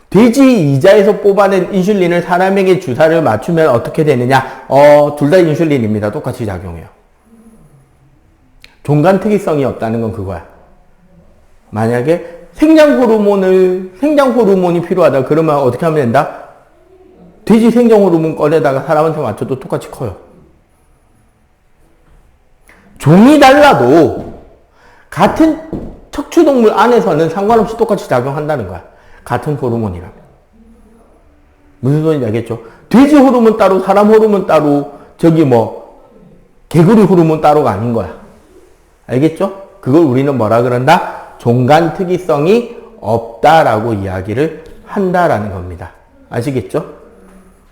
Speaker 1: 돼지 이자에서 뽑아낸 인슐린을 사람에게 주사를 맞추면 어떻게 되느냐? 둘 다 인슐린입니다. 똑같이 작용해요. 종간 특이성이 없다는 건 그거야. 만약에 생장 호르몬이 필요하다. 그러면 어떻게 하면 된다? 돼지 생장 호르몬 꺼내다가 사람한테 맞춰도 똑같이 커요. 종이 달라도 같은 척추동물 안에서는 상관없이 똑같이 작용한다는 거야. 같은 호르몬이라면. 무슨 소리인지 알겠죠? 돼지 호르몬 따로, 사람 호르몬 따로, 개구리 호르몬 따로가 아닌 거야. 알겠죠? 그걸 우리는 뭐라 그런다? 종간 특이성이 없다라고 이야기를 한다라는 겁니다. 아시겠죠?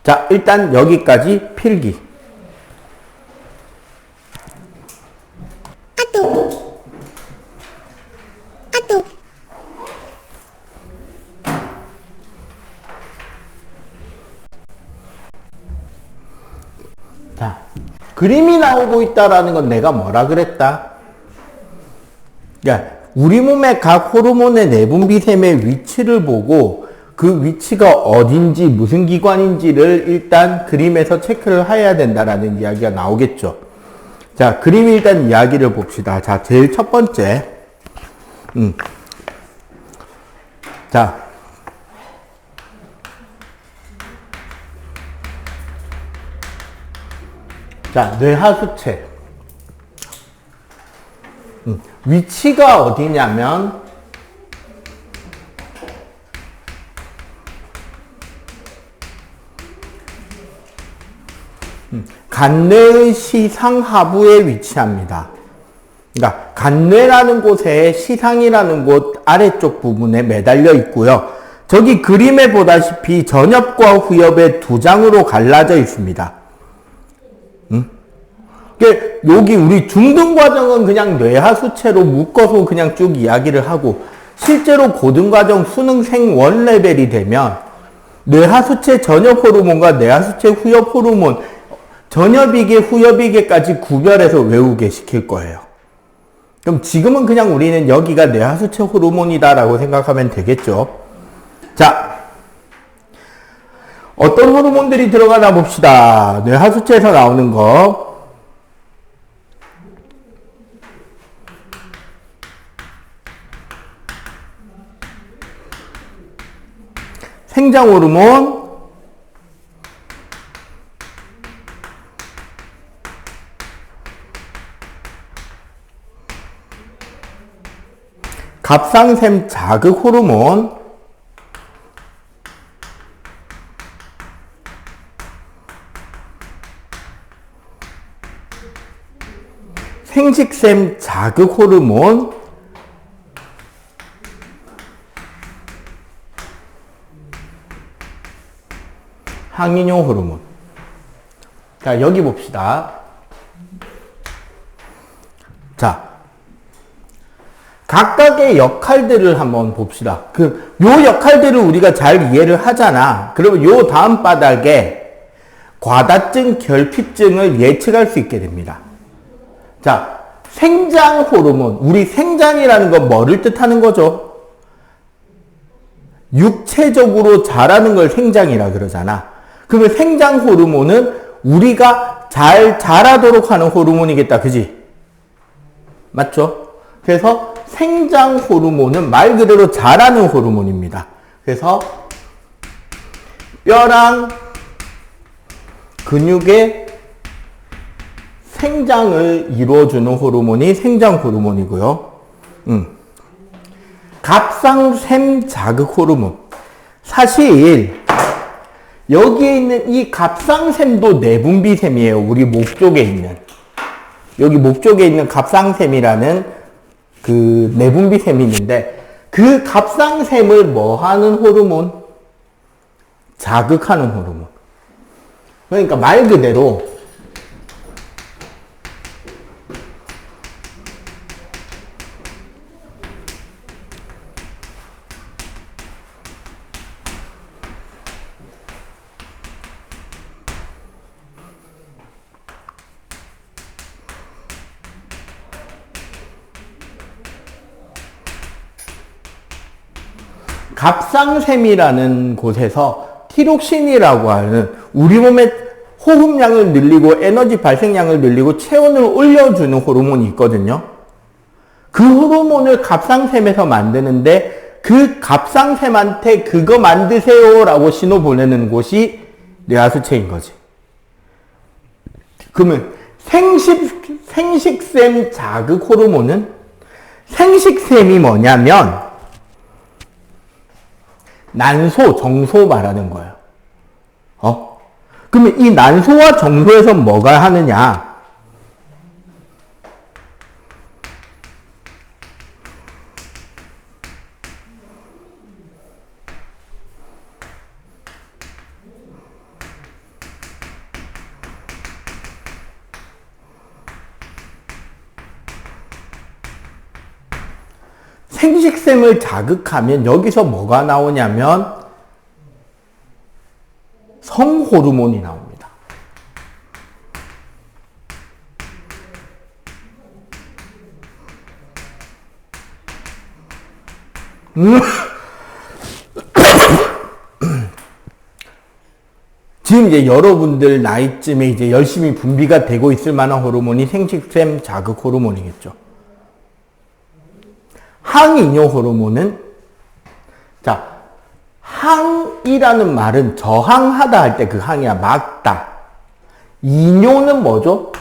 Speaker 1: 자, 일단 여기까지 필기. 자, 그림이 나오고 있다라는 건 내가 뭐라 그랬다? 우리 몸의 각 호르몬의 내분비샘의 위치를 보고 그 위치가 어딘지 무슨 기관인지를 일단 그림에서 체크를 해야 된다라는 이야기가 나오겠죠. 자, 그림 일단 이야기를 봅시다. 자, 제일 첫 번째. 자, 뇌하수체. 위치가 어디냐면 간뇌의 시상하부에 위치합니다. 그러니까 간뇌라는 곳에 시상이라는 곳 아래쪽 부분에 매달려 있고요. 저기 그림에 보다시피 전엽과 후엽의 두 장으로 갈라져 있습니다. 여기 우리 중등 과정은 그냥 뇌하수체로 묶어서 그냥 쭉 이야기를 하고, 실제로 고등과정 수능 생원 레벨이 되면 뇌하수체 전엽 호르몬과 뇌하수체 후엽 호르몬, 전엽이계 후엽이계까지 구별해서 외우게 시킬 거예요. 그럼 지금은 그냥 우리는 여기가 뇌하수체 호르몬이다라고 생각하면 되겠죠. 자, 어떤 호르몬들이 들어가나 봅시다. 뇌하수체에서 나오는 거. 생장 호르몬, 갑상샘 자극 호르몬, 생식샘 자극 호르몬, 항인용 호르몬. 자, 여기 봅시다. 자, 각각의 역할들을 한번 봅시다. 요 역할들을 우리가 잘 이해를 하잖아. 그러면 요 다음 바닥에 과다증, 결핍증을 예측할 수 있게 됩니다. 자, 생장 호르몬. 우리 생장이라는 건 뭐를 뜻하는 거죠? 육체적으로 자라는 걸 생장이라 그러잖아. 그러면 생장 호르몬은 우리가 잘 자라도록 하는 호르몬이겠다. 그지? 맞죠? 그래서 생장 호르몬은 말 그대로 자라는 호르몬입니다. 그래서 뼈랑 근육의 생장을 이루어주는 호르몬이 생장 호르몬이고요. 갑상샘 자극 호르몬. 사실 여기에 있는 이 갑상샘도 내분비샘이에요. 우리 목 쪽에 있는. 여기 목 쪽에 있는 갑상샘이라는 그 내분비샘이 있는데 그 갑상샘을 뭐 하는 호르몬? 자극하는 호르몬. 그러니까 말 그대로 갑상샘이라는 곳에서 티록신이라고 하는 우리 몸의 호흡량을 늘리고 에너지 발생량을 늘리고 체온을 올려주는 호르몬이 있거든요. 그 호르몬을 갑상샘에서 만드는데 그 갑상샘한테 그거 만드세요 라고 신호 보내는 곳이 뇌하수체인 거지. 그러면 생식샘 자극 호르몬은 생식샘이 뭐냐면 난소, 정소 말하는 거예요. 그러면 이 난소와 정소에서 뭐가 하느냐? 생식샘을 자극하면 여기서 뭐가 나오냐면 성호르몬이 나옵니다. 지금 이제 여러분들 나이쯤에 이제 열심히 분비가 되고 있을 만한 호르몬이 생식샘 자극 호르몬이겠죠. 항이뇨 호르몬은, 자, 항이라는 말은 저항하다 할 때 그 항이야. 막다. 이뇨는 뭐죠?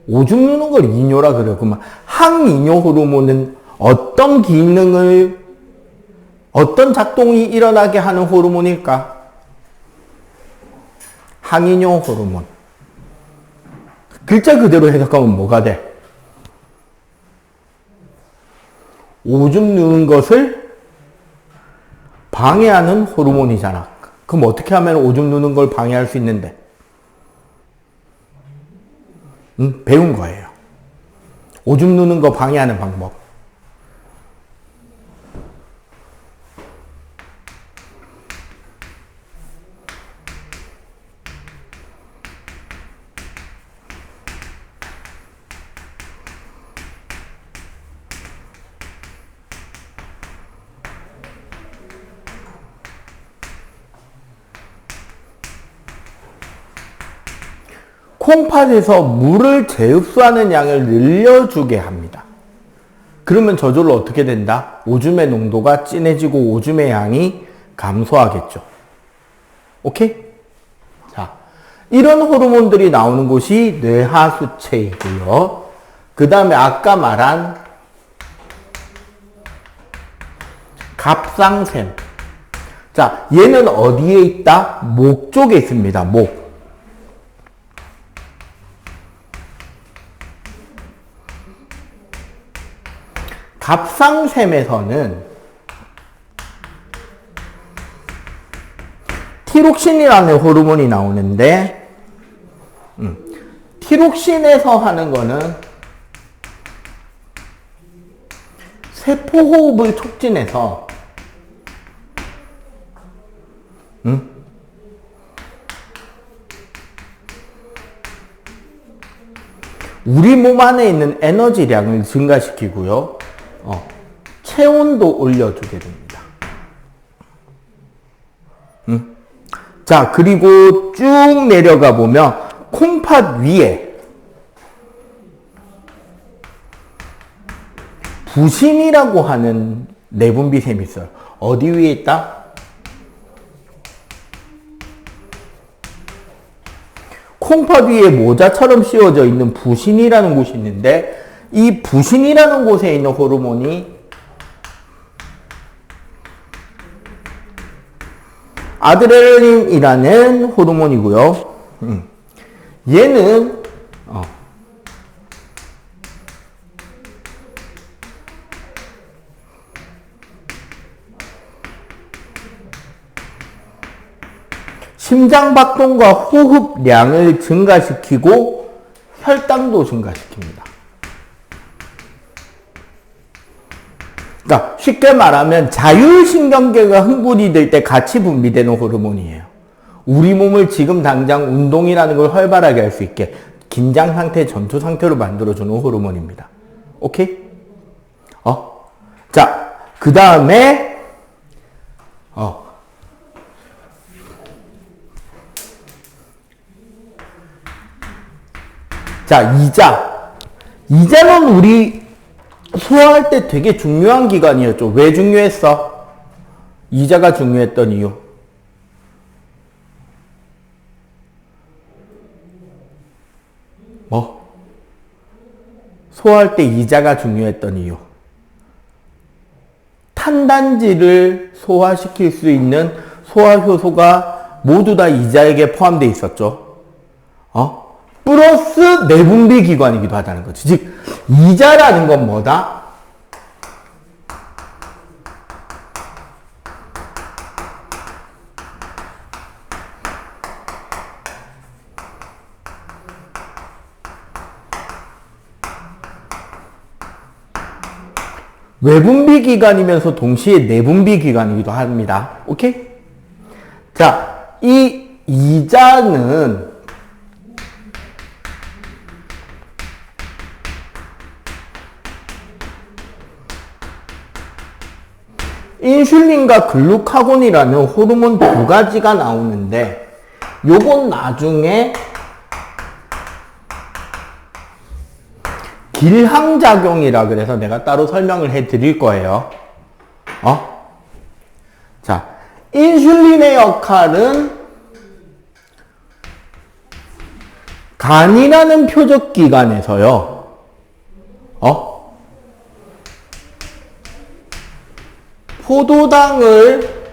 Speaker 1: 오줌 누는 걸 이뇨라 그래요. 그러면 항이뇨 호르몬은 어떤 기능을, 어떤 작동이 일어나게 하는 호르몬일까? 항이뇨 호르몬. 글자 그대로 해석하면 뭐가 돼? 오줌 누는 것을 방해하는 호르몬이잖아. 그럼 어떻게 하면 오줌 누는 걸 방해할 수 있는데? 배운 거예요. 오줌 누는 거 방해하는 방법. 콩팥에서 물을 재흡수하는 양을 늘려주게 합니다. 그러면 저절로 어떻게 된다? 오줌의 농도가 진해지고 오줌의 양이 감소하겠죠. 오케이? 자, 이런 호르몬들이 나오는 곳이 뇌하수체이고요. 그 다음에 아까 말한 갑상샘. 자, 얘는 어디에 있다? 목 쪽에 있습니다. 목. 갑상샘에서는 티록신이라는 호르몬이 나오는데, 티록신에서 하는 거는 세포호흡을 촉진해서 우리 몸 안에 있는 에너지량을 증가시키고요. 체온도 올려주게 됩니다. 자, 그리고 쭉 내려가 보면 콩팥 위에 부신이라고 하는 내분비샘이 있어요. 어디 위에 있다? 콩팥 위에 모자처럼 씌워져 있는 부신이라는 곳이 있는데, 이 부신이라는 곳에 있는 호르몬이 아드레날린이라는 호르몬이고요. 얘는 심장박동과 호흡량을 증가시키고 혈당도 증가시킵니다. 그러니까 쉽게 말하면 자율신경계가 흥분이 될 때 같이 분비되는 호르몬이에요. 우리 몸을 지금 당장 운동이라는 걸 활발하게 할 수 있게 긴장 상태, 전투 상태로 만들어주는 호르몬입니다. 오케이? 자, 그 다음에 자, 이자는 우리 소화할 때 되게 중요한 기관이었죠. 왜 중요했어? 이자가 중요했던 이유. 뭐? 소화할 때 이자가 중요했던 이유. 탄단지를 소화시킬 수 있는 소화효소가 모두 다 이자에게 포함되어 있었죠. 플러스 내분비 기관이기도 하다는 거지. 즉, 이자라는 건 뭐다? 외분비 기관이면서 동시에 내분비 기관이기도 합니다. 오케이? 자, 이 이자는 인슐린과 글루카곤이라는 호르몬 두 가지가 나오는데, 요건 나중에 길항작용이라 그래서 내가 따로 설명을 해 드릴 거예요. 자, 인슐린의 역할은 간이라는 표적기관에서요, 포도당을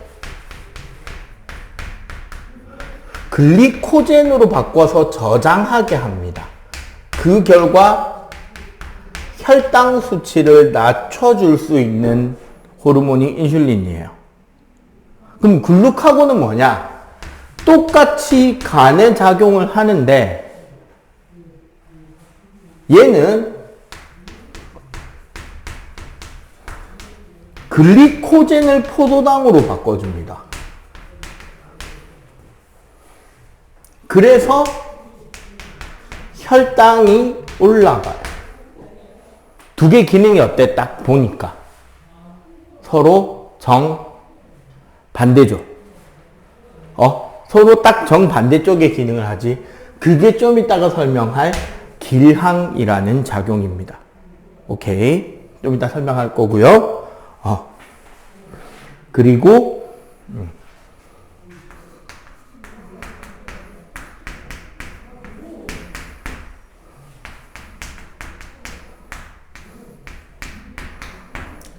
Speaker 1: 글리코젠으로 바꿔서 저장하게 합니다. 그 결과 혈당 수치를 낮춰줄 수 있는 호르몬이 인슐린이에요. 그럼 글루카곤은 뭐냐? 똑같이 간에 작용을 하는데 얘는 글리코젠을 포도당으로 바꿔줍니다. 그래서 혈당이 올라가요. 두 개 기능이 어때? 딱 보니까 서로 정반대죠. 서로 딱 정반대쪽의 기능을 하지. 그게 좀 이따가 설명할 길항이라는 작용입니다. 오케이. 좀 이따 설명할 거고요. 그리고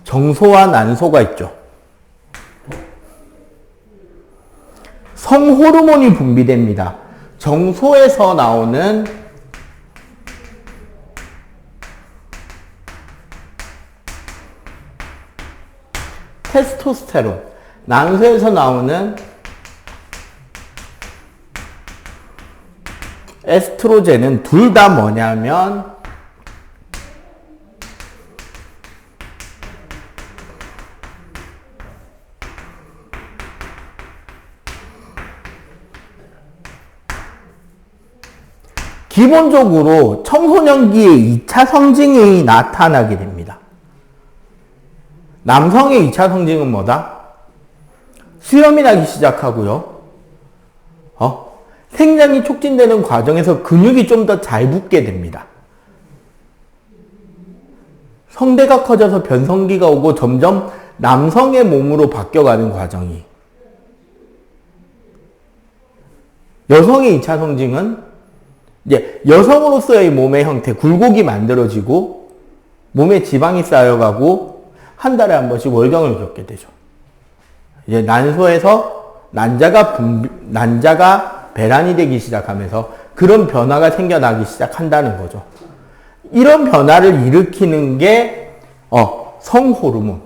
Speaker 1: 정소와 난소가 있죠. 성호르몬이 분비됩니다. 정소에서 나오는 테스토스테론, 난소에서 나오는 에스트로겐은 둘 다 뭐냐면 기본적으로 청소년기에 2차 성징이 나타나게 됩니다. 남성의 2차 성징은 뭐다? 수염이 나기 시작하고요. 생장이 촉진되는 과정에서 근육이 좀 더 잘 붙게 됩니다. 성대가 커져서 변성기가 오고 점점 남성의 몸으로 바뀌어가는 과정이. 여성의 2차 성징은 이제 여성으로서의 몸의 형태, 굴곡이 만들어지고 몸에 지방이 쌓여가고 한 달에 한 번씩 월경을 겪게 되죠. 이제 난소에서 난자가 배란이 되기 시작하면서 그런 변화가 생겨나기 시작한다는 거죠. 이런 변화를 일으키는 게 성호르몬.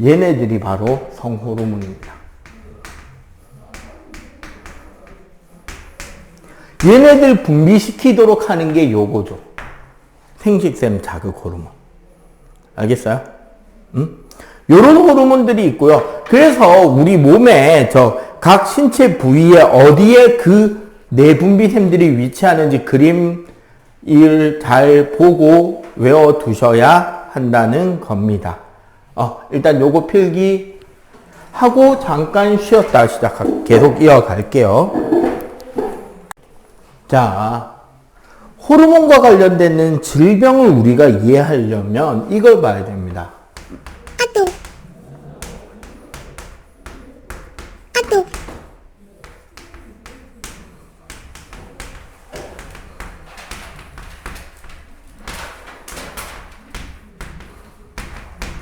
Speaker 1: 얘네들이 바로 성호르몬입니다. 얘네들 분비시키도록 하는 게 요거죠. 생식샘 자극 호르몬. 알겠어요? 요런 호르몬들이 있고요. 그래서 우리 몸에 각 신체 부위에 어디에 그 내분비샘들이 위치하는지 그림을 잘 보고 외워두셔야 한다는 겁니다. 일단 요거 필기 하고 잠깐 쉬었다 계속 이어갈게요. 자, 호르몬과 관련되는 질병을 우리가 이해하려면 이걸 봐야 됩니다.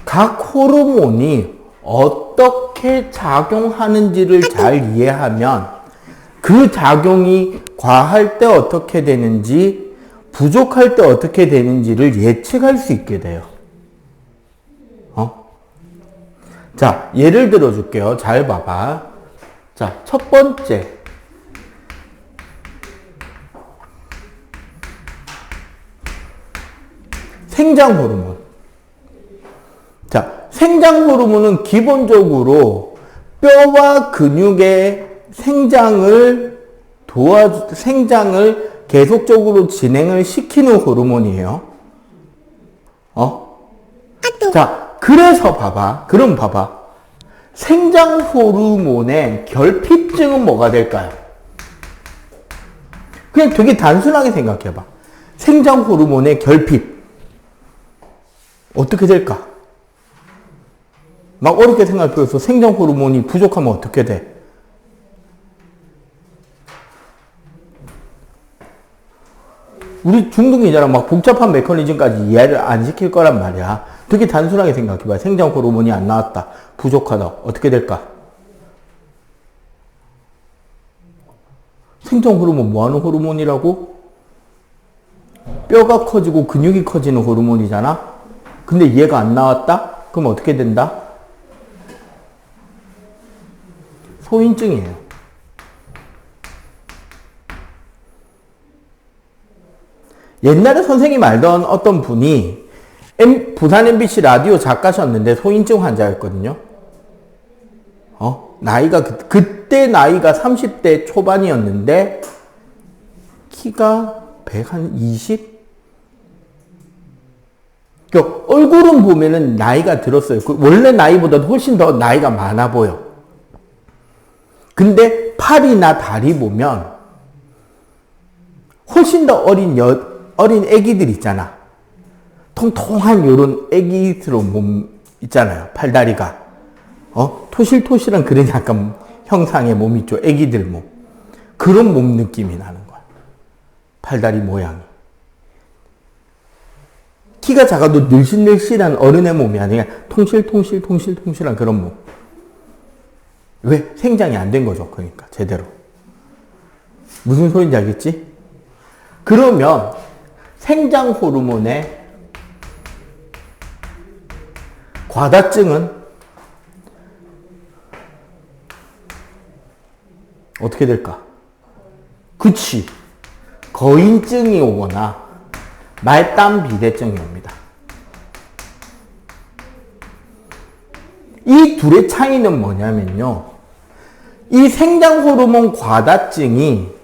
Speaker 1: 각 호르몬이 어떻게 작용하는지를 잘 이해하면 그 작용이 과할 때 어떻게 되는지, 부족할 때 어떻게 되는지를 예측할 수 있게 돼요. 자, 예를 들어 줄게요. 잘 봐봐. 자, 첫 번째. 생장 호르몬. 자, 생장 호르몬은 기본적으로 뼈와 근육의 생장을 계속적으로 진행을 시키는 호르몬이에요. 자, 그래서 그럼 봐봐. 생장 호르몬의 결핍증은 뭐가 될까요? 그냥 되게 단순하게 생각해봐. 생장 호르몬의 결핍. 어떻게 될까? 막 어렵게 생각할 필요 없어. 생장 호르몬이 부족하면 어떻게 돼? 우리 중등이잖아. 막 복잡한 메커니즘까지 이해를 안 시킬 거란 말이야. 되게 단순하게 생각해봐. 생장 호르몬이 안 나왔다. 부족하다. 어떻게 될까? 생장 호르몬 뭐 하는 호르몬이라고? 뼈가 커지고 근육이 커지는 호르몬이잖아. 근데 얘가 안 나왔다? 그럼 어떻게 된다? 소인증이에요. 옛날에 선생님이 알던 어떤 분이 부산 MBC 라디오 작가셨는데 소인증 환자였거든요. 나이가 그때 나이가 30대 초반이었는데 키가 120? 얼굴은 보면은 나이가 들었어요. 원래 나이보다 훨씬 더 나이가 많아 보여. 근데 팔이나 다리 보면 훨씬 더 어린 애기들 있잖아. 통통한 요런 애기스러운 몸 있잖아요. 팔다리가. 토실토실한 그런 약간 형상의 몸 있죠. 애기들 몸. 그런 몸 느낌이 나는 거야. 팔다리 모양이. 키가 작아도 늘씬늘씬한 어른의 몸이 아니라 통실통실한 그런 몸. 왜? 생장이 안 된 거죠. 그러니까 제대로. 무슨 소리인지 알겠지? 그러면 생장 호르몬의 과다증은 어떻게 될까? 그치. 거인증이 오거나 말단 비대증이 옵니다. 이 둘의 차이는 뭐냐면요. 이 생장 호르몬 과다증이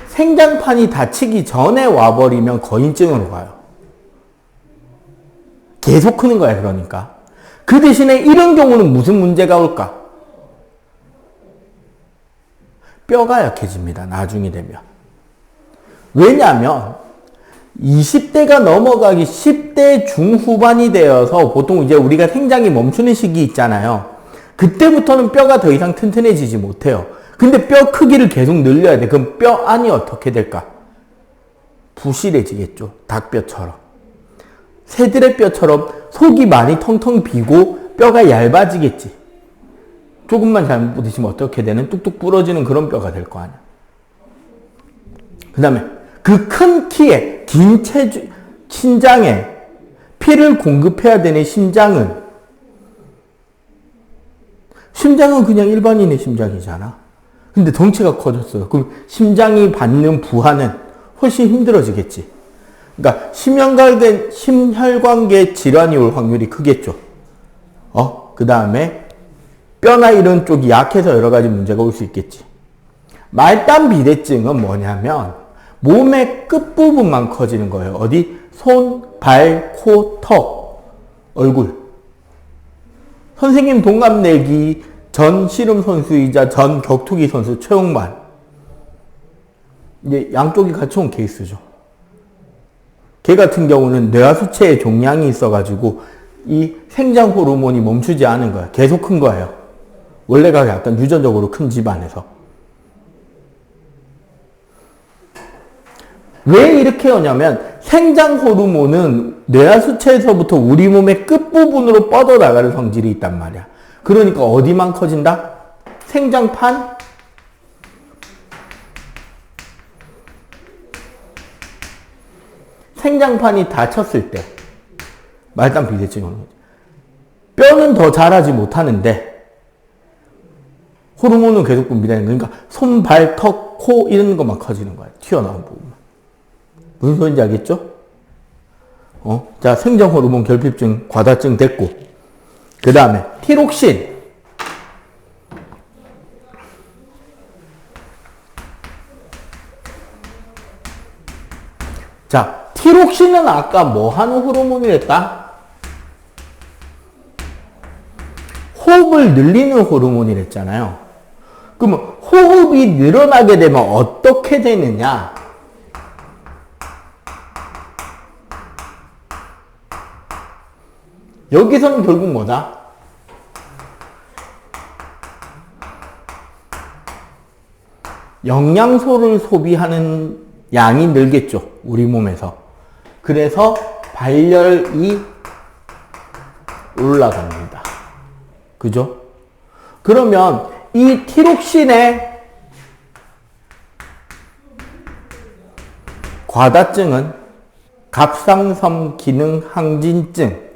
Speaker 1: 생장판이 닫히기 전에 와버리면 거인증으로 가요. 계속 크는 거야, 그러니까. 그 대신에 이런 경우는 무슨 문제가 올까? 뼈가 약해집니다, 나중이 되면. 왜냐하면 20대가 넘어가기 10대 중후반이 되어서 보통 이제 우리가 생장이 멈추는 시기 있잖아요. 그때부터는 뼈가 더 이상 튼튼해지지 못해요. 근데 뼈 크기를 계속 늘려야 돼. 그럼 뼈 안이 어떻게 될까? 부실해지겠죠. 닭뼈처럼. 새들의 뼈처럼 속이 많이 텅텅 비고 뼈가 얇아지겠지. 조금만 잘못 부딪히면 어떻게 되는? 뚝뚝 부러지는 그런 뼈가 될 거 아니야. 그 다음에 그 큰 키에 긴 신장에 피를 공급해야 되는 심장은 그냥 일반인의 심장이잖아. 근데 덩치가 커졌어요. 그럼 심장이 받는 부하는 훨씬 힘들어지겠지. 그러니까 심혈관계 질환이 올 확률이 크겠죠. 그 다음에 뼈나 이런 쪽이 약해서 여러 가지 문제가 올 수 있겠지. 말단 비대증은 뭐냐면 몸의 끝부분만 커지는 거예요. 어디? 손, 발, 코, 턱, 얼굴. 선생님 동갑내기 전 씨름 선수이자 전 격투기 선수 최홍만. 이제 양쪽이 같이 온 케이스죠. 걔 같은 경우는 뇌하수체에 종양이 있어가지고 이 생장 호르몬이 멈추지 않은 거야. 계속 큰 거예요. 원래가 약간 유전적으로 큰 집안에서. 왜 이렇게 오냐면 생장 호르몬은 뇌하수체에서부터 우리 몸의 끝부분으로 뻗어나가는 성질이 있단 말이야. 그러니까 어디만 커진다? 생장판? 생장판이 다쳤을 때 말단 비대증이 오는 거지. 뼈는 더 자라지 못하는데 호르몬은 계속 분비되는 거니까 손, 발, 턱, 코 이런 것만 커지는 거야. 튀어나온 부분만. 무슨 소리인지 알겠죠? 자, 생장 호르몬 결핍증, 과다증 됐고, 그 다음에 티록신. 자, 티록신은 아까 뭐 하는 호르몬이랬다? 호흡을 늘리는 호르몬이랬잖아요. 그러면 호흡이 늘어나게 되면 어떻게 되느냐? 여기서는 결국 뭐다? 영양소를 소비하는 양이 늘겠죠. 우리 몸에서. 그래서 발열이 올라갑니다. 그죠? 그러면 이 티록신의 과다증은 갑상선 기능 항진증,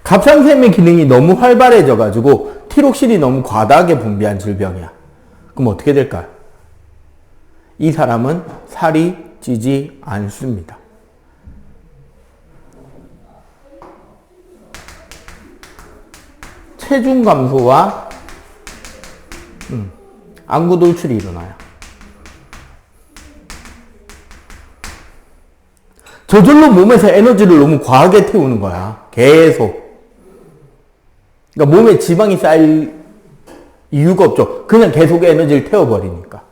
Speaker 1: 갑상샘의 기능이 너무 활발해져가지고 티록신이 너무 과다하게 분비한 질병이야. 그럼 어떻게 될까요? 이 사람은 살이 찌지 않습니다. 체중 감소와 안구 돌출이 일어나요. 저절로 몸에서 에너지를 너무 과하게 태우는 거야. 계속. 그러니까 몸에 지방이 쌓일 이유가 없죠. 그냥 계속 에너지를 태워버리니까.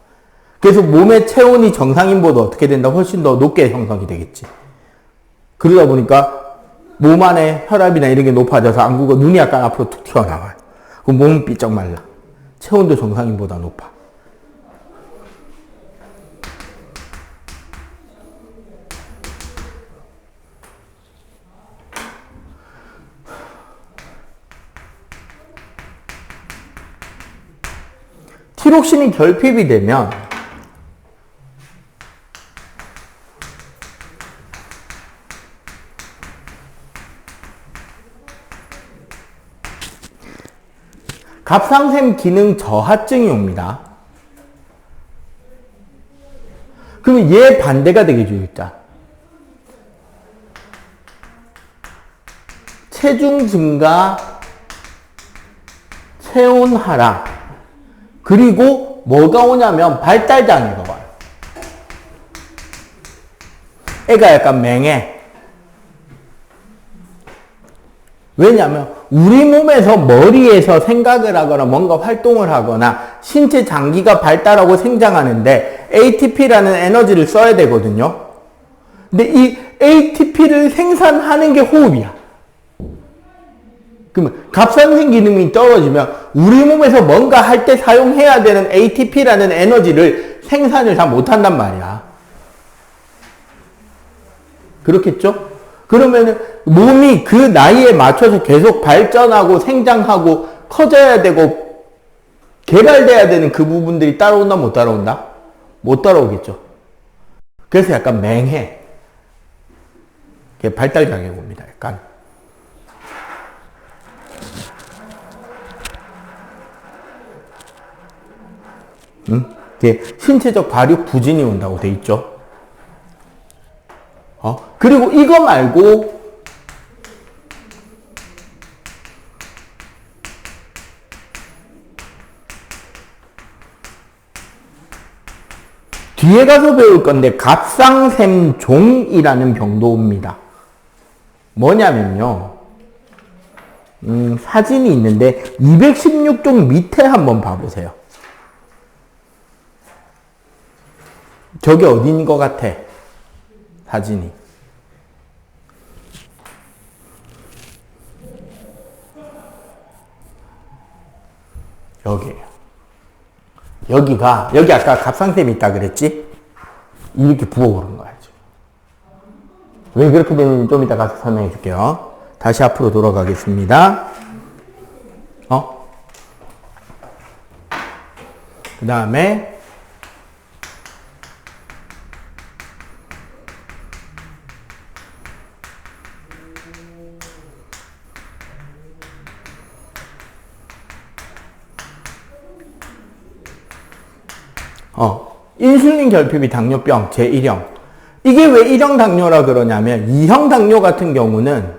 Speaker 1: 그래서 몸의 체온이 정상인보다 어떻게 된다? 훨씬 더 높게 형성이 되겠지. 그러다 보니까 몸 안에 혈압이나 이런 게 높아져서 안구가 눈이 약간 앞으로 툭 튀어나와요. 그럼 몸은 삐쩍 말라. 체온도 정상인보다 높아. 티록신이 결핍이 되면 갑상샘 기능 저하증이 옵니다. 그러면 얘 반대가 되겠죠, 일단. 체중 증가, 체온하락. 그리고 뭐가 오냐면 발달장애가 와요. 애가 약간 맹해. 왜냐하면 우리 몸에서 머리에서 생각을 하거나 뭔가 활동을 하거나 신체 장기가 발달하고 생장하는데 ATP라는 에너지를 써야 되거든요. 근데 이 ATP를 생산하는 게 호흡이야. 그러면 갑상선 기능이 떨어지면 우리 몸에서 뭔가 할 때 사용해야 되는 ATP라는 에너지를 생산을 다 못한단 말이야. 그렇겠죠? 그러면 몸이 그 나이에 맞춰서 계속 발전하고 생장하고 커져야 되고 개발돼야 되는 그 부분들이 따라온다 못 따라온다? 못 따라오겠죠. 그래서 약간 맹해. 발달장애 옵니다. 약간. 신체적 발육 부진이 온다고 돼 있죠. 그리고 이거 말고 뒤에 가서 배울 건데 갑상샘종이라는 병도 옵니다. 뭐냐면요. 사진이 있는데 216쪽 밑에 한번 봐보세요. 저게 어디인 것 같아? 사진이. 여기에요. 여기 아까 갑상샘이 있다 그랬지? 이렇게 부어오른 거야, 지금. 왜 그렇게 되는지 좀 이따 가서 설명해 줄게요. 다시 앞으로 돌아가겠습니다. 그 다음에, 인슐린 결핍이 당뇨병 제1형. 이게 왜 1형 당뇨라 그러냐면 2형 당뇨 같은 경우는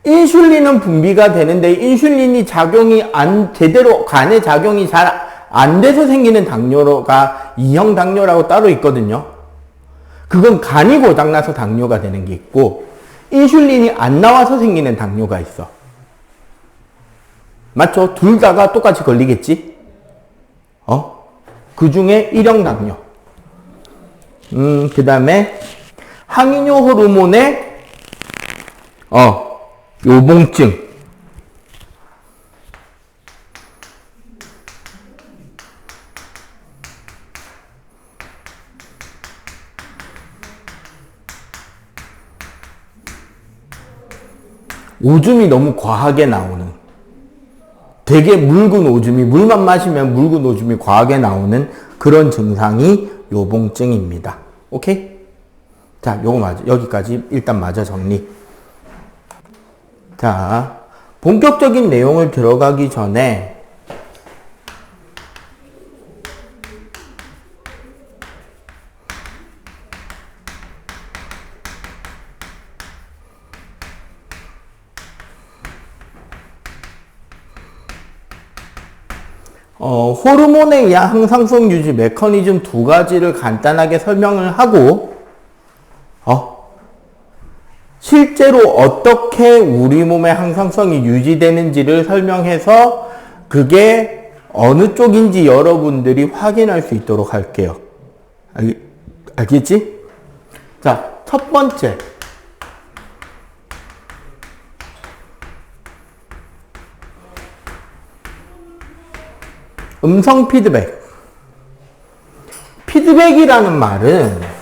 Speaker 1: 인슐린은 분비가 되는데 인슐린이 작용이 제대로 간에 작용이 잘 안 돼서 생기는 당뇨가 2형 당뇨라고 따로 있거든요. 그건 간이 고장나서 당뇨가 되는 게 있고 인슐린이 안 나와서 생기는 당뇨가 있어. 맞죠? 둘 다가 똑같이 걸리겠지? 그 중에 1형 당뇨. 그 다음에 항이뇨 호르몬의 요봉증. 오줌이 너무 과하게 나오는, 되게 묽은 오줌이, 물만 마시면 묽은 오줌이 과하게 나오는 그런 증상이 요봉증입니다. 오케이? 자, 요거 맞아. 여기까지 일단 맞아 정리. 자, 본격적인 내용을 들어가기 전에 호르몬의 항상성 유지 메커니즘 두 가지를 간단하게 설명을 하고, 실제로 어떻게 우리 몸의 항상성이 유지되는지를 설명해서 그게 어느 쪽인지 여러분들이 확인할 수 있도록 할게요. 알겠지? 자, 첫 번째. 음성 피드백. 피드백이라는 말은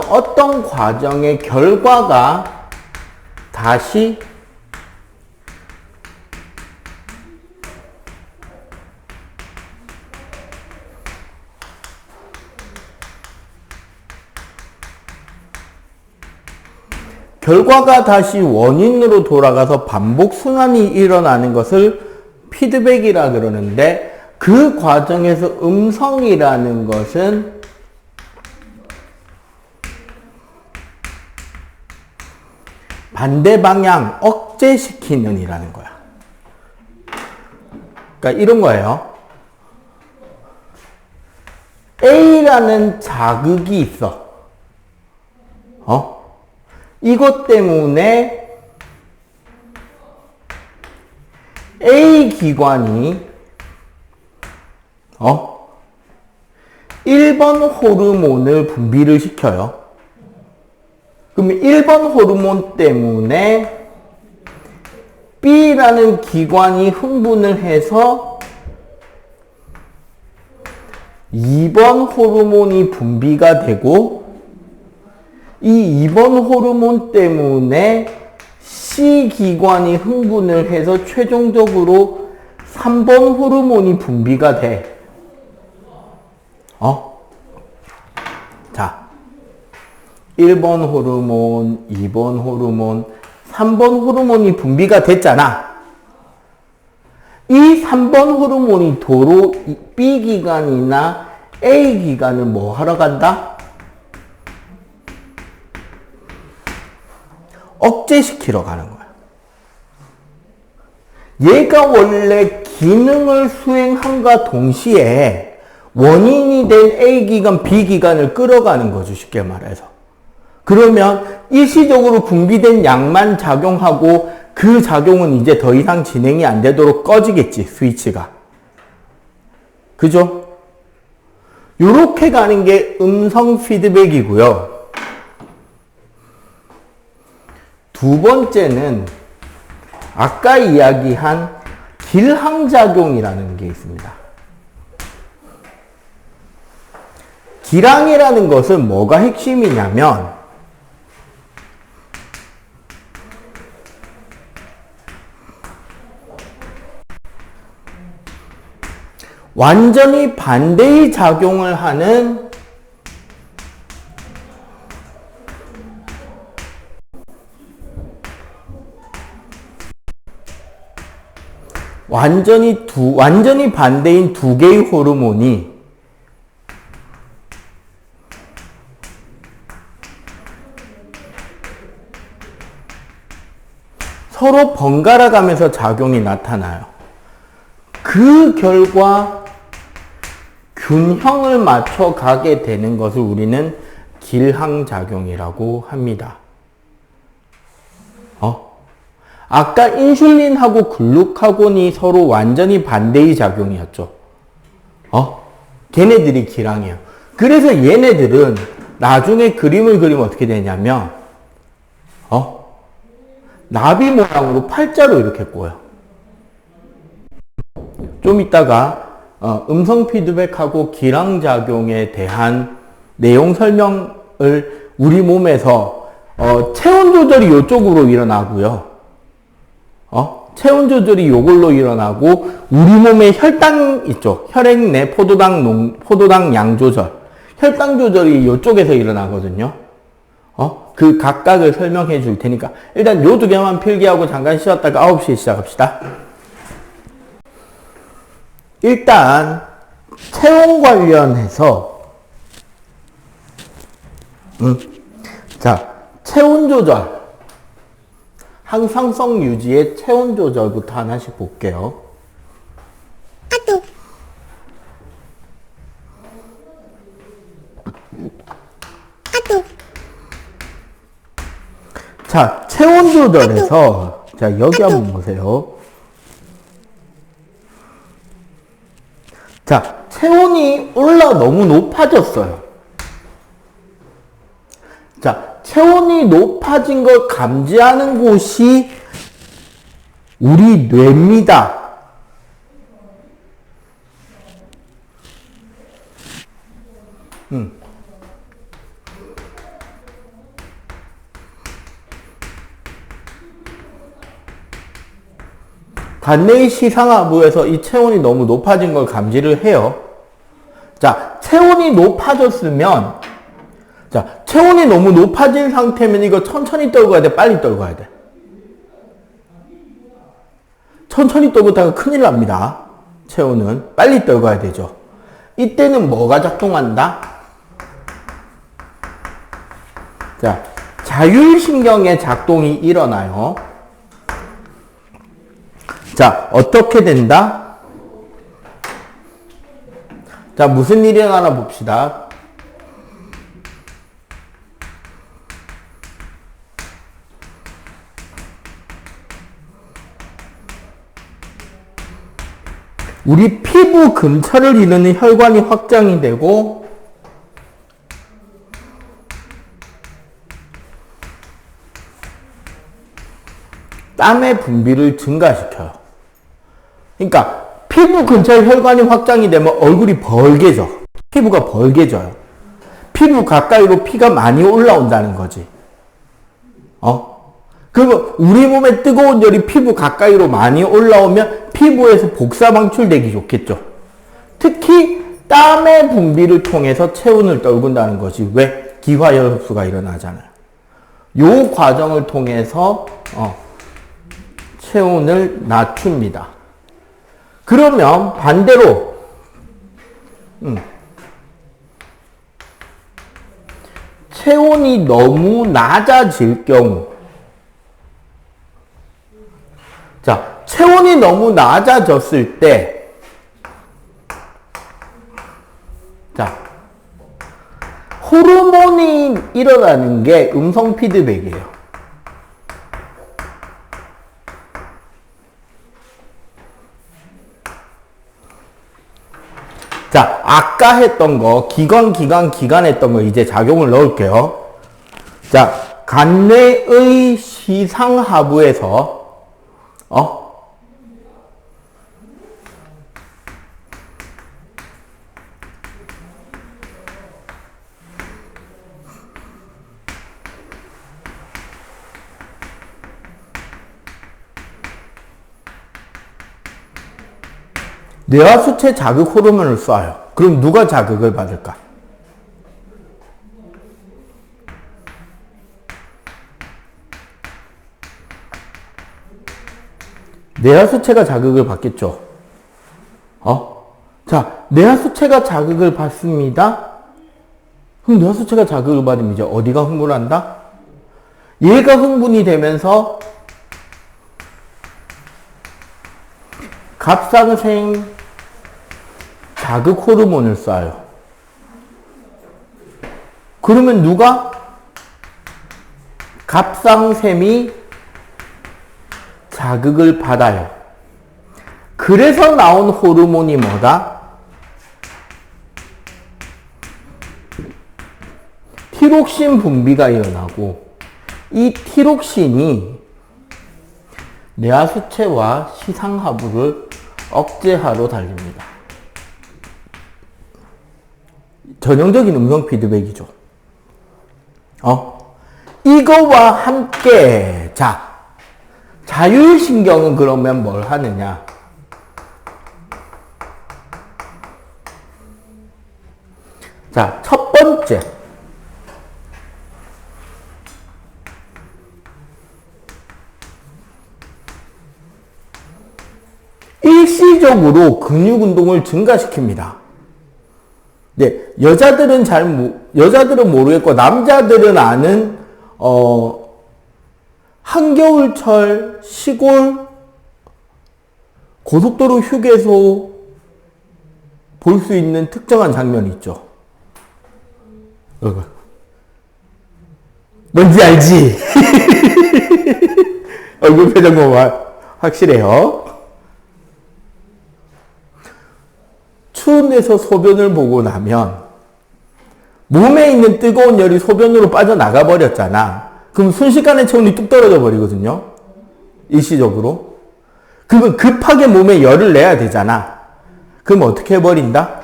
Speaker 1: 어떤 과정의 결과가 다시 원인으로 돌아가서 반복 순환이 일어나는 것을 피드백이라 그러는데, 그 과정에서 음성이라는 것은 반대 방향 억제시키는 이라는 거야. 그러니까 이런 거예요. A라는 자극이 있어. 이것 때문에 A 기관이 1번 호르몬을 분비를 시켜요. 그럼 1번 호르몬 때문에 B라는 기관이 흥분을 해서 2번 호르몬이 분비가 되고, 이 2번 호르몬 때문에 C 기관이 흥분을 해서 최종적으로 3번 호르몬이 분비가 돼. 자, 1번 호르몬, 2번 호르몬, 3번 호르몬이 분비가 됐잖아. 이 3번 호르몬이 도로 B 기관이나 A 기관을 뭐 하러 간다? 억제시키러 가는 거야. 얘가 원래 기능을 수행함과 동시에 원인이 된 A 기관, B 기관을 끌어가는 거죠. 쉽게 말해서. 그러면 일시적으로 분비된 약만 작용하고 그 작용은 이제 더 이상 진행이 안 되도록 꺼지겠지, 스위치가. 그죠? 요렇게 가는 게 음성 피드백이고요. 두 번째는 아까 이야기한 길항작용이라는 게 있습니다. 길항이라는 것은 뭐가 핵심이냐면, 완전히 반대의 작용을 하는 완전히 반대인 두 개의 호르몬이 서로 번갈아 가면서 작용이 나타나요. 그 결과 균형을 맞춰 가게 되는 것을 우리는 길항작용이라고 합니다. 아까 인슐린하고 글루카곤이 서로 완전히 반대의 작용이었죠. 걔네들이 길항이에요. 그래서 얘네들은 나중에 그림을 그리면 어떻게 되냐면, 나비 모양으로 팔자로 이렇게 꼬여. 좀 이따가 음성 피드백하고 길항작용에 대한 내용 설명을 우리 몸에서 체온 조절이 이쪽으로 일어나고요. 체온 조절이 요걸로 일어나고 우리 몸의 혈당 있죠. 혈액 내 포도당 양 조절. 혈당 조절이 이쪽에서 일어나거든요. 그 각각을 설명해 줄 테니까 일단 요 두 개만 필기하고 잠깐 쉬었다가 9시에 시작합시다. 일단 체온 관련해서 자, 체온 조절, 항상성 유지의 체온 조절부터 하나씩 볼게요. 자, 체온 조절에서 자, 여기 한번 보세요. 자, 체온이 너무 높아졌어요. 자, 체온이 높아진 걸 감지하는 곳이 우리 뇌입니다. 관내의 시상하부에서 이 체온이 너무 높아진 걸 감지를 해요. 자, 체온이 높아졌으면, 자, 체온이 너무 높아진 상태면 이거 천천히 떨궈야 돼? 빨리 떨궈야 돼? 천천히 떨구다가 큰일 납니다. 체온은. 빨리 떨궈야 되죠. 이때는 뭐가 작동한다? 자, 자율신경의 작동이 일어나요. 자, 어떻게 된다? 자, 무슨 일이 일어나나 봅시다. 우리 피부 근처를 이루는 혈관이 확장이 되고 땀의 분비를 증가시켜요. 그러니까 피부 근처에 혈관이 확장이 되면 얼굴이 벌게져. 피부가 벌게져요. 피부 가까이로 피가 많이 올라온다는 거지. 그러면 우리 몸에 뜨거운 열이 피부 가까이로 많이 올라오면 피부에서 복사 방출되기 좋겠죠. 특히 땀의 분비를 통해서 체온을 떨군다는 것이 왜? 기화열 흡수가 일어나잖아요. 요 과정을 통해서 체온을 낮춥니다. 그러면 반대로 체온이 너무 낮아질 경우, 자, 체온이 너무 낮아졌을 때, 자, 호르몬이 일어나는 게 음성 피드백이에요. 자, 아까 했던 거, 기관 했던 거 이제 작용을 넣을게요. 자, 간뇌의 시상하부에서 뇌하수체 자극 호르몬을 쏴요. 그럼 누가 자극을 받을까? 뇌하수체가 자극을 받겠죠. 자, 뇌하수체가 자극을 받습니다. 그럼 뇌하수체가 자극을 받으면 이제 어디가 흥분한다? 얘가 흥분이 되면서 갑상생 자극 호르몬을 쏴요. 그러면 누가? 갑상샘이 자극을 받아요. 그래서 나온 호르몬이 뭐다? 티록신 분비가 일어나고, 이 티록신이 뇌하수체와 시상하부를 억제하러 달립니다. 전형적인 음성 피드백이죠. 이거와 함께, 자, 자율신경은 그러면 뭘 하느냐? 자, 첫 번째. 일시적으로 근육 운동을 증가시킵니다. 네, 여자들은 모르겠고, 남자들은 아는, 한겨울철 시골 고속도로 휴게소 볼 수 있는 특정한 장면이 있죠. 뭔지 알지? 얼굴 표정 보면 확실해요. 추운 데서 소변을 보고 나면 몸에 있는 뜨거운 열이 소변으로 빠져나가 버렸잖아. 그럼 순식간에 체온이 뚝 떨어져 버리거든요. 일시적으로. 그러면 급하게 몸에 열을 내야 되잖아. 그럼 어떻게 해버린다?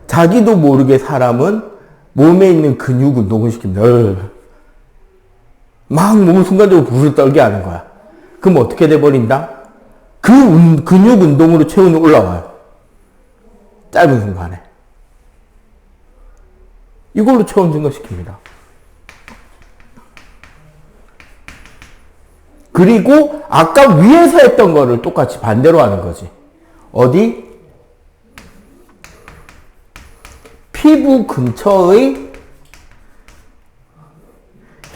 Speaker 1: 자기도 모르게 사람은 몸에 있는 근육 운동을 시킵니다. 막 몸을 순간적으로 부르르 떨게 하는 거야. 그럼 어떻게 돼버린다? 근육 운동으로 체온이 올라와요. 짧은 순간에. 이걸로 체온 증가시킵니다. 그리고 아까 위에서 했던 거를 똑같이 반대로 하는 거지. 어디? 피부 근처의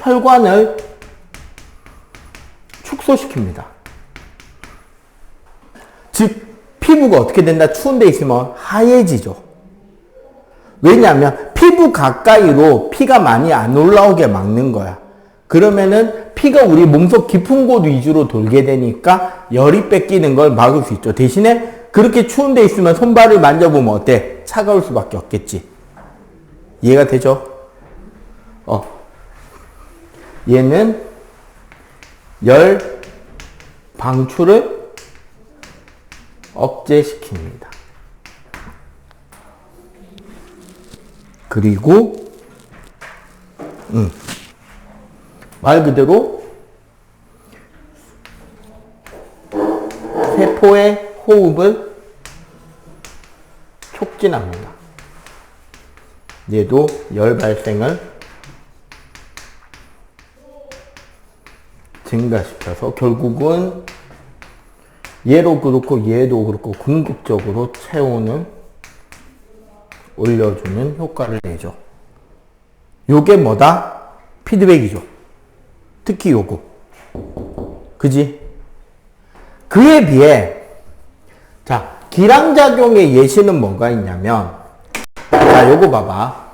Speaker 1: 혈관을 축소시킵니다. 즉 피부가 어떻게 된다? 추운 데 있으면 하얘지죠. 왜냐하면 피부 가까이로 피가 많이 안 올라오게 막는 거야. 그러면은 피가 우리 몸속 깊은 곳 위주로 돌게 되니까 열이 뺏기는 걸 막을 수 있죠. 대신에 그렇게 추운 데 있으면 손발을 만져보면 어때? 차가울 수밖에 없겠지. 이해가 되죠? 얘는 열 방출을 억제시킵니다. 그리고 말 그대로 세포의 호흡을 촉진합니다. 얘도 열 발생을 증가시켜서 결국은 얘도 그렇고 얘도 그렇고 궁극적으로 체온을 올려주는 효과를 내죠. 요게 뭐다? 피드백이죠. 특히 요거. 그지? 그에 비해 자, 기량작용의 예시는 뭐가 있냐면 자, 요거 봐봐.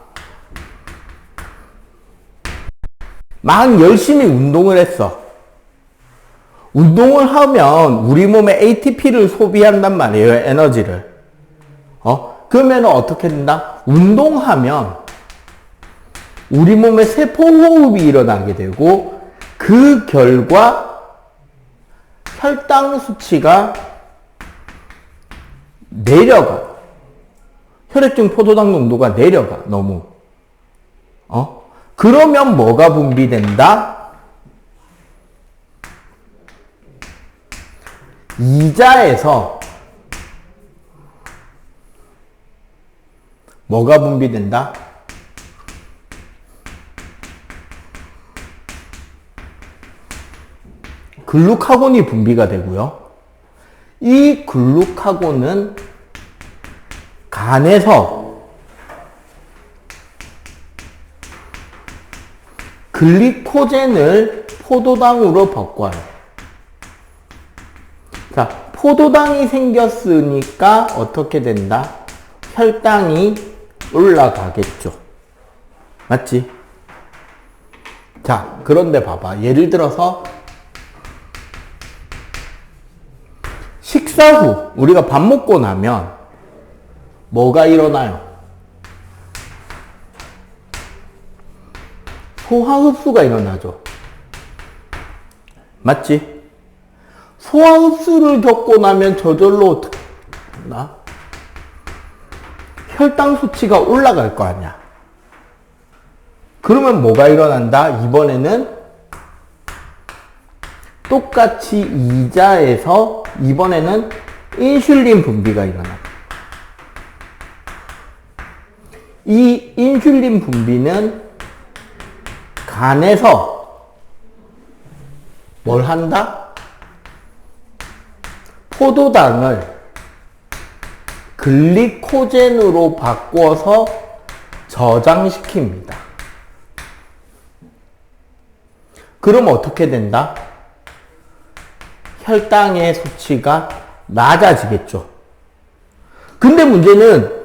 Speaker 1: 막 열심히 운동을 했어. 운동을 하면 우리 몸에 ATP를 소비한단 말이에요. 에너지를. 그러면 어떻게 된다? 운동하면 우리 몸에 세포호흡이 일어나게 되고 그 결과 혈당 수치가 내려가. 혈액중 포도당 농도가 내려가. 너무. 그러면 뭐가 분비된다? 이자에서 뭐가 분비된다? 글루카곤이 분비가 되고요. 이 글루카곤은 간에서 글리코젠을 포도당으로 바꿔요. 자, 포도당이 생겼으니까 어떻게 된다? 혈당이 올라가겠죠. 맞지? 자, 그런데 봐봐. 예를 들어서 식사 후 우리가 밥 먹고 나면 뭐가 일어나요? 소화흡수가 일어나죠. 맞지? 소화흡수를 겪고 나면 저절로 어떻게 나? 혈당 수치가 올라갈 거 아니야. 그러면 뭐가 일어난다? 이번에는 똑같이 이자에서 이번에는 인슐린 분비가 일어나. 이 인슐린 분비는 간에서 뭘 한다? 포도당을 글리코젠으로 바꿔서 저장시킵니다. 그럼 어떻게 된다? 혈당의 수치가 낮아지겠죠. 근데 문제는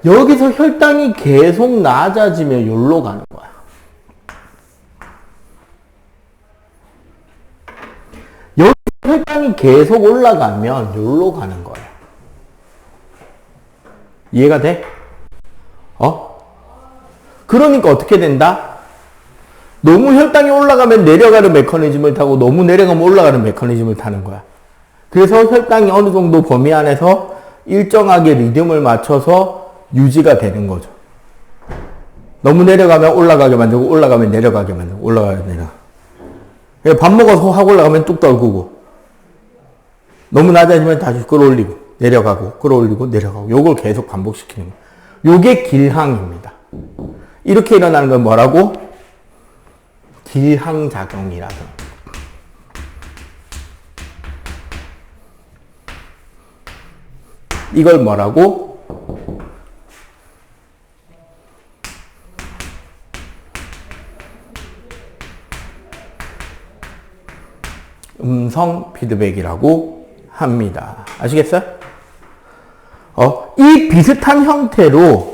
Speaker 1: 여기서 혈당이 계속 낮아지면 여기로 가는 거야. 여기서 혈당이 계속 올라가면 여기로 가는 거야. 이해가 돼? 그러니까 어떻게 된다? 너무 혈당이 올라가면 내려가는 메커니즘을 타고 너무 내려가면 올라가는 메커니즘을 타는 거야. 그래서 혈당이 어느 정도 범위 안에서 일정하게 리듬을 맞춰서 유지가 되는 거죠. 너무 내려가면 올라가게 만들고 올라가면 내려가게 만들고 올라가게 내려가. 밥 먹어서 확 올라가면 뚝 떨구고 너무 낮아지면 다시 끌어올리고 내려가고 끌어올리고 내려가고 요걸 계속 반복시키는 거예요. 요게 길항입니다. 이렇게 일어나는 건 뭐라고? 길항작용이라고. 이걸 뭐라고? 중성 피드백이라고 합니다. 아시겠어요? 이 비슷한 형태로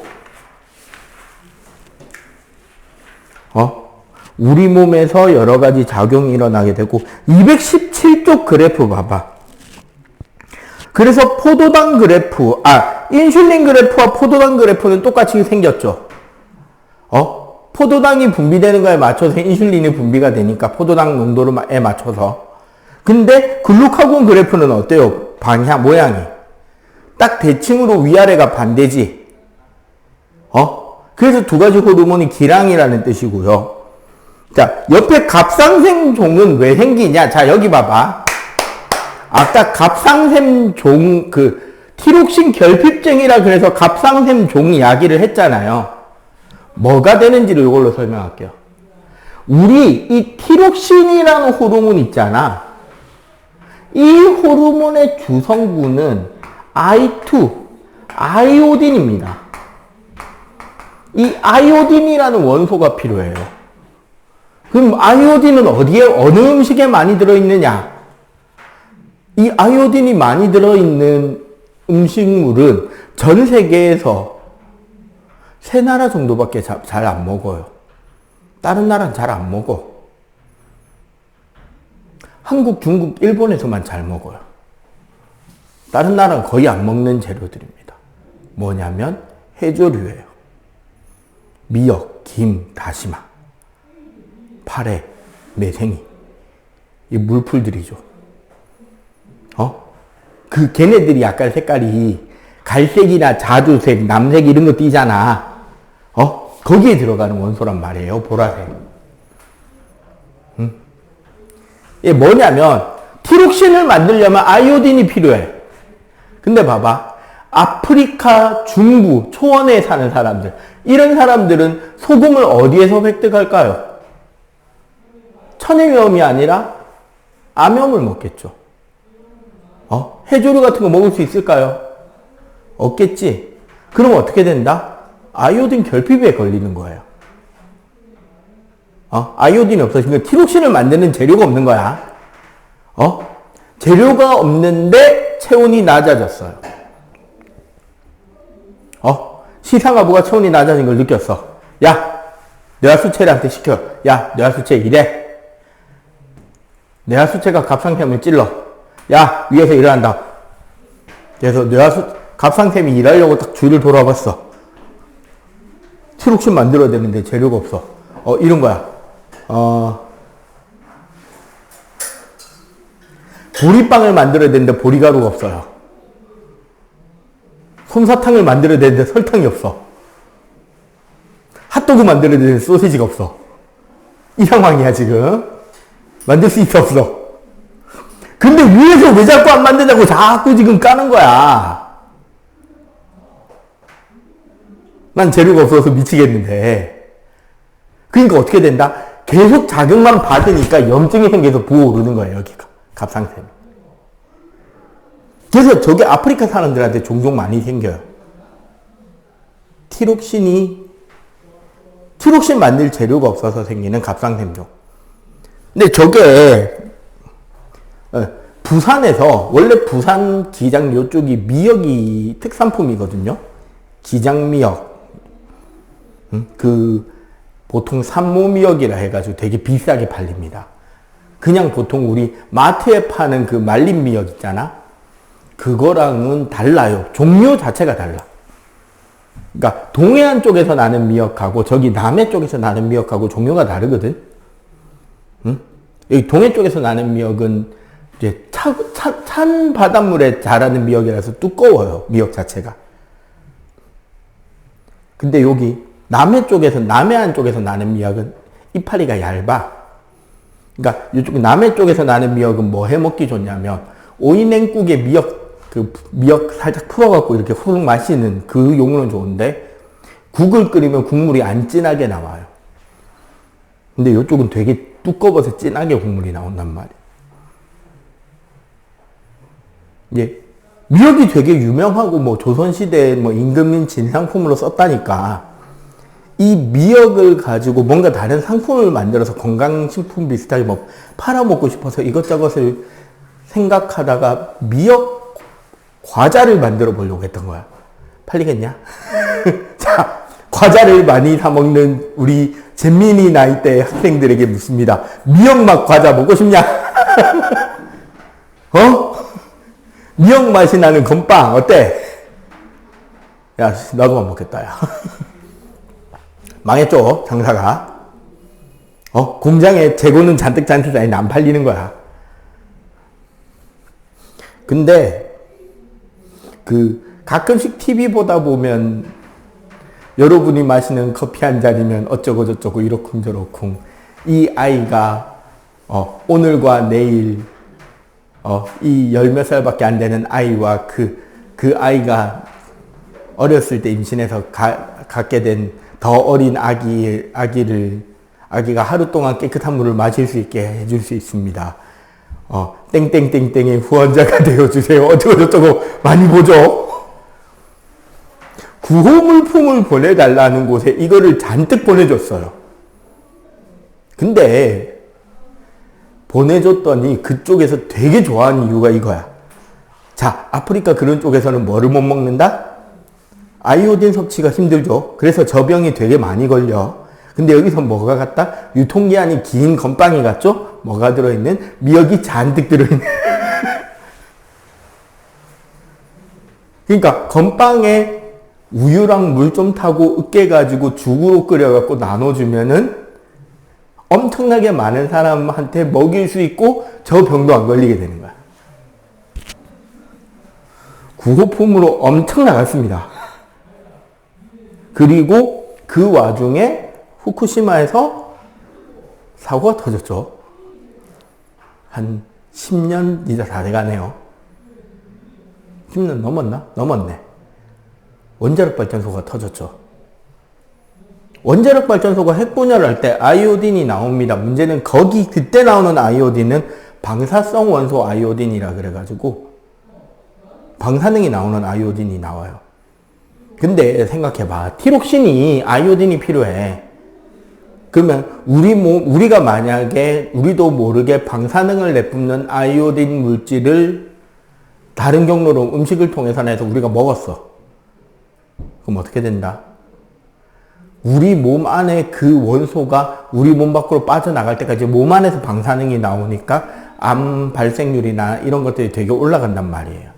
Speaker 1: 우리 몸에서 여러 가지 작용이 일어나게 되고 217쪽 그래프 봐봐. 그래서 포도당 그래프, 인슐린 그래프와 포도당 그래프는 똑같이 생겼죠. 포도당이 분비되는 거에 맞춰서 인슐린이 분비가 되니까 포도당 농도에 맞춰서. 근데 글루카곤 그래프는 어때요? 모양이. 딱 대칭으로 위아래가 반대지. 그래서 두 가지 호르몬이 기랑이라는 뜻이고요. 자, 옆에 갑상샘 종은 왜 생기냐? 자, 여기 봐봐. 아까 갑상샘 종, 티록신 결핍증이라 그래서 갑상샘 종 이야기를 했잖아요. 뭐가 되는지를 이걸로 설명할게요. 우리 이 티록신이라는 호르몬 있잖아. 이 호르몬의 주성분은 I2, 아이오딘입니다. 이 아이오딘이라는 원소가 필요해요. 그럼 아이오딘은 어디에, 어느 음식에 많이 들어있느냐? 이 아이오딘이 많이 들어있는 음식물은 전 세계에서 3나라 정도밖에 잘 안 먹어요. 다른 나라는 잘 안 먹어. 한국, 중국, 일본에서만 잘 먹어요. 다른 나라는 거의 안 먹는 재료들입니다. 뭐냐면 해조류예요. 미역, 김, 다시마, 파래, 매생이. 이 물풀들이죠. 걔네들이 약간 색깔이 갈색이나 자주색, 남색 이런 거 띠잖아. 거기에 들어가는 원소란 말이에요. 보라색. 이게 뭐냐면 티록신을 만들려면 아이오딘이 필요해. 근데 봐봐. 아프리카 중부 초원에 사는 사람들, 이런 사람들은 소금을 어디에서 획득할까요? 천일염이 아니라 암염을 먹겠죠. 해조류 같은 거 먹을 수 있을까요? 없겠지. 그럼 어떻게 된다? 아이오딘 결핍에 걸리는 거예요. 아이오딘이 없어지면 티록신을 만드는 재료가 없는 거야. 재료가 없는데 체온이 낮아졌어요. 시상하부가 체온이 낮아진 걸 느꼈어. 야, 뇌하수체한테 시켜. 야, 뇌하수체 이래. 뇌하수체가 갑상샘을 찔러. 야, 위에서 일어난다. 그래서 갑상샘이 일하려고 딱 주위를 돌아봤어. 티록신 만들어야 되는데 재료가 없어. 이런 거야. 보리빵을 만들어야 되는데 보리가루가 없어요. 솜사탕을 만들어야 되는데 설탕이 없어. 핫도그 만들어야 되는데 소시지가 없어. 이 상황이야, 지금. 만들 수 있어, 없어? 근데 위에서 왜 자꾸 안 만드냐고 자꾸 지금 까는 거야. 난 재료가 없어서 미치겠는데. 그러니까 어떻게 된다? 계속 자극만 받으니까 염증이 생겨서 부어오르는 거예요, 여기가. 갑상샘이. 그래서 저게 아프리카 사람들한테 종종 많이 생겨요. 티록신 만들 재료가 없어서 생기는 갑상샘종. 근데 저게 부산에서, 원래 부산 기장 요쪽이 미역이 특산품이거든요. 기장미역. 보통 산모미역이라 해가지고 되게 비싸게 팔립니다. 그냥 보통 우리 마트에 파는 그 말린 미역 있잖아. 그거랑은 달라요. 종류 자체가 달라. 그러니까 동해안 쪽에서 나는 미역하고 저기 남해 쪽에서 나는 미역하고 종류가 다르거든. 여기 동해 쪽에서 나는 미역은 이제 찬 바닷물에 자라는 미역이라서 두꺼워요. 미역 자체가. 근데 여기 남해안 쪽에서 나는 미역은 이파리가 얇아. 그러니까 이쪽 남해 쪽에서 나는 미역은 뭐 해 먹기 좋냐면 오이냉국에 미역 살짝 풀어갖고 이렇게 후룩 마시는 그 용으로는 좋은데 국을 끓이면 국물이 안 진하게 나와요. 근데 이쪽은 되게 두꺼워서 진하게 국물이 나온단 말이에요. 이제 미역이 되게 유명하고 뭐 조선시대 뭐 임금님 진상품으로 썼다니까 이 미역을 가지고 뭔가 다른 상품을 만들어서 건강식품 비슷하게 뭐 팔아먹고 싶어서 이것저것을 생각하다가 미역 과자를 만들어 보려고 했던 거야. 팔리겠냐? 자, 과자를 많이 사 먹는 우리 잼민이 나이대 학생들에게 묻습니다. 미역맛 과자 먹고 싶냐? 어? 미역 맛이 나는 건빵 어때? 야, 나도 안 먹겠다, 야. 망했죠, 장사가. 공장에 재고는 잔뜩 아닌데 안 팔리는 거야. 근데, 가끔씩 TV 보다 보면, 여러분이 마시는 커피 한 잔이면 어쩌고저쩌고 이러쿵저러쿵. 이 아이가, 오늘과 내일, 이 열 몇 살밖에 안 되는 아이와 그 아이가 어렸을 때 임신해서 갖게 된 더 어린 아기가 하루 동안 깨끗한 물을 마실 수 있게 해줄 수 있습니다. 땡땡땡땡의 후원자가 되어주세요. 어쩌고저쩌고 많이 보죠? 구호물품을 보내달라는 곳에 이거를 잔뜩 보내줬어요. 근데 보내줬더니 그쪽에서 되게 좋아하는 이유가 이거야. 자, 아프리카 그런 쪽에서는 뭐를 못 먹는다? 아이오딘 섭취가 힘들죠. 그래서 저병이 되게 많이 걸려. 근데 여기서 뭐가 같다? 유통기한이 긴 건빵이 같죠? 뭐가 들어있는? 미역이 잔뜩 들어있는. 그러니까 건빵에 우유랑 물 좀 타고 으깨가지고 죽으로 끓여갖고 나눠주면은 엄청나게 많은 사람한테 먹일 수 있고 저 병도 안 걸리게 되는 거야. 구호품으로 엄청 나갔습니다. 그리고 그 와중에 후쿠시마에서 사고가 터졌죠. 한 10년 이제 다 돼가네요. 10년 넘었나? 넘었네. 원자력 발전소가 터졌죠. 원자력 발전소가 핵분열을 할 때 아이오딘이 나옵니다. 문제는 그때 나오는 아이오딘은 방사성 원소 아이오딘이라 그래가지고 방사능이 나오는 아이오딘이 나와요. 근데 생각해봐. 티록신이 아이오딘이 필요해. 그러면 우리가 만약에 우리도 모르게 방사능을 내뿜는 아이오딘 물질을 다른 경로로 음식을 통해서 내서 우리가 먹었어. 그럼 어떻게 된다? 우리 몸 안에 그 원소가 우리 몸 밖으로 빠져나갈 때까지 몸 안에서 방사능이 나오니까 암 발생률이나 이런 것들이 되게 올라간단 말이에요.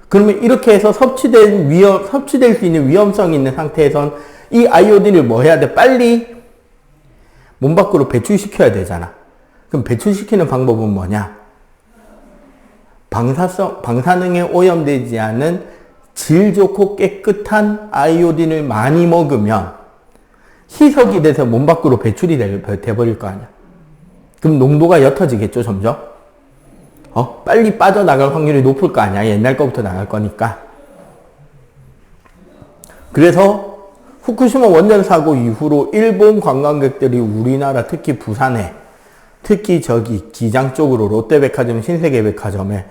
Speaker 1: 그러면 이렇게 해서 섭취될 수 있는 위험성이 있는 상태에선 이 아이오딘을 뭐 해야 돼? 빨리 몸 밖으로 배출시켜야 되잖아. 그럼 배출시키는 방법은 뭐냐? 방사능에 오염되지 않은 질 좋고 깨끗한 아이오딘을 많이 먹으면 희석이 돼서 몸 밖으로 배출이 돼버릴 거 아니야. 그럼 농도가 옅어지겠죠, 점점? 빨리 빠져나갈 확률이 높을 거 아니야. 옛날 거부터 나갈 거니까. 그래서 후쿠시마 원전 사고 이후로 일본 관광객들이 우리나라 특히 부산에 특히 기장 쪽으로 롯데백화점, 신세계백화점에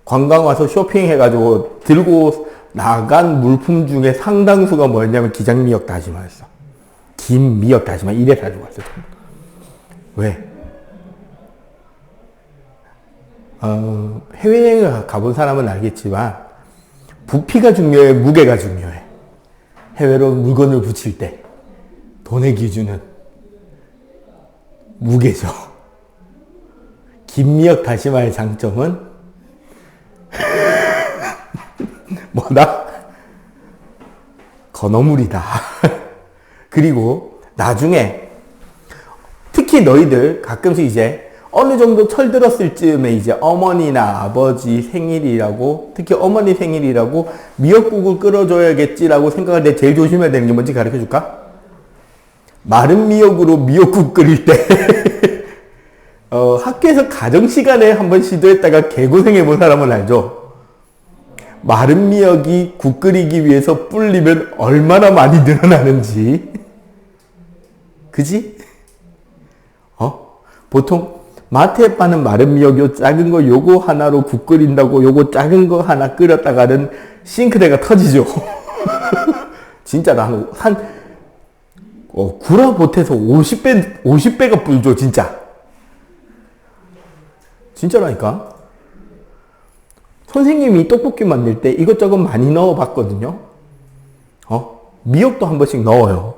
Speaker 1: 관광 와서 쇼핑해가지고 들고 나간 물품 중에 상당수가 뭐였냐면 기장미역 다시마였어. 김 미역 다시마 이래 가지고 왔어. 왜? 해외여행을 가본 사람은 알겠지만 부피가 중요해, 무게가 중요해. 해외로 물건을 붙일 때 돈의 기준은 무게죠. 김미역 다시마의 장점은 뭐다? 건어물이다. 그리고 나중에 특히 너희들 가끔씩 이제 어느 정도 철들었을 즈음에 이제 어머니나 아버지 생일이라고, 특히 어머니 생일이라고 미역국을 끓여줘야겠지라고 생각할 때 제일 조심해야 되는 게 뭔지 가르쳐 줄까? 마른 미역으로 미역국 끓일 때 학교에서 가정시간에 한번 시도했다가 개고생해 본 사람은 알죠? 마른 미역이 국 끓이기 위해서 불리면 얼마나 많이 늘어나는지. 그지? 보통 마트에 파는 마른 미역 요 작은 거 요거 하나로 국 끓인다고 요거 작은 거 하나 끓였다가는 싱크대가 터지죠. 진짜 구라 보태서 50배가 불죠, 진짜. 진짜라니까. 선생님이 떡볶이 만들 때 이것저것 많이 넣어봤거든요. 미역도 한 번씩 넣어요.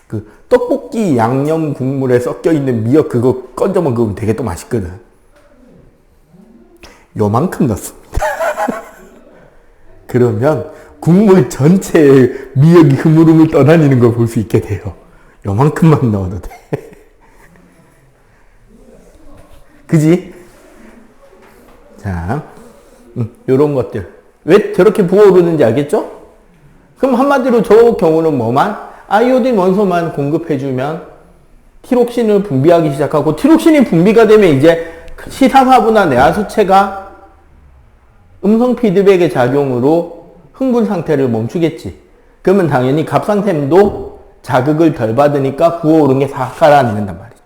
Speaker 1: 그 떡볶이 양념 국물에 섞여 있는 미역 그거 건져 먹으면 되게 또 맛있거든. 요만큼 넣습니다. 그러면 국물 전체에 미역이 흐물흐물 떠다니는 걸 볼 수 있게 돼요. 요만큼만 넣어도 돼. 그지? 자, 요런 것들. 왜 저렇게 부어오르는지 알겠죠? 그럼 한마디로 저 경우는 뭐만? 아이오딘 원소만 공급해주면 티록신을 분비하기 시작하고, 티록신이 분비가 되면 이제 시사사부나 뇌하수체가 음성 피드백의 작용으로 흥분 상태를 멈추겠지. 그러면 당연히 갑상샘도 자극을 덜 받으니까 부어오른 게 싹 가라앉는단 말이죠.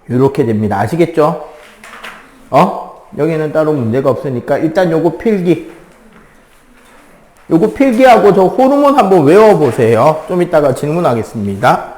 Speaker 1: 이렇게 됩니다. 아시겠죠? 여기는 따로 문제가 없으니까 일단 요거 필기. 요거 필기하고 저 호르몬 한번 외워보세요. 좀 이따가 질문하겠습니다.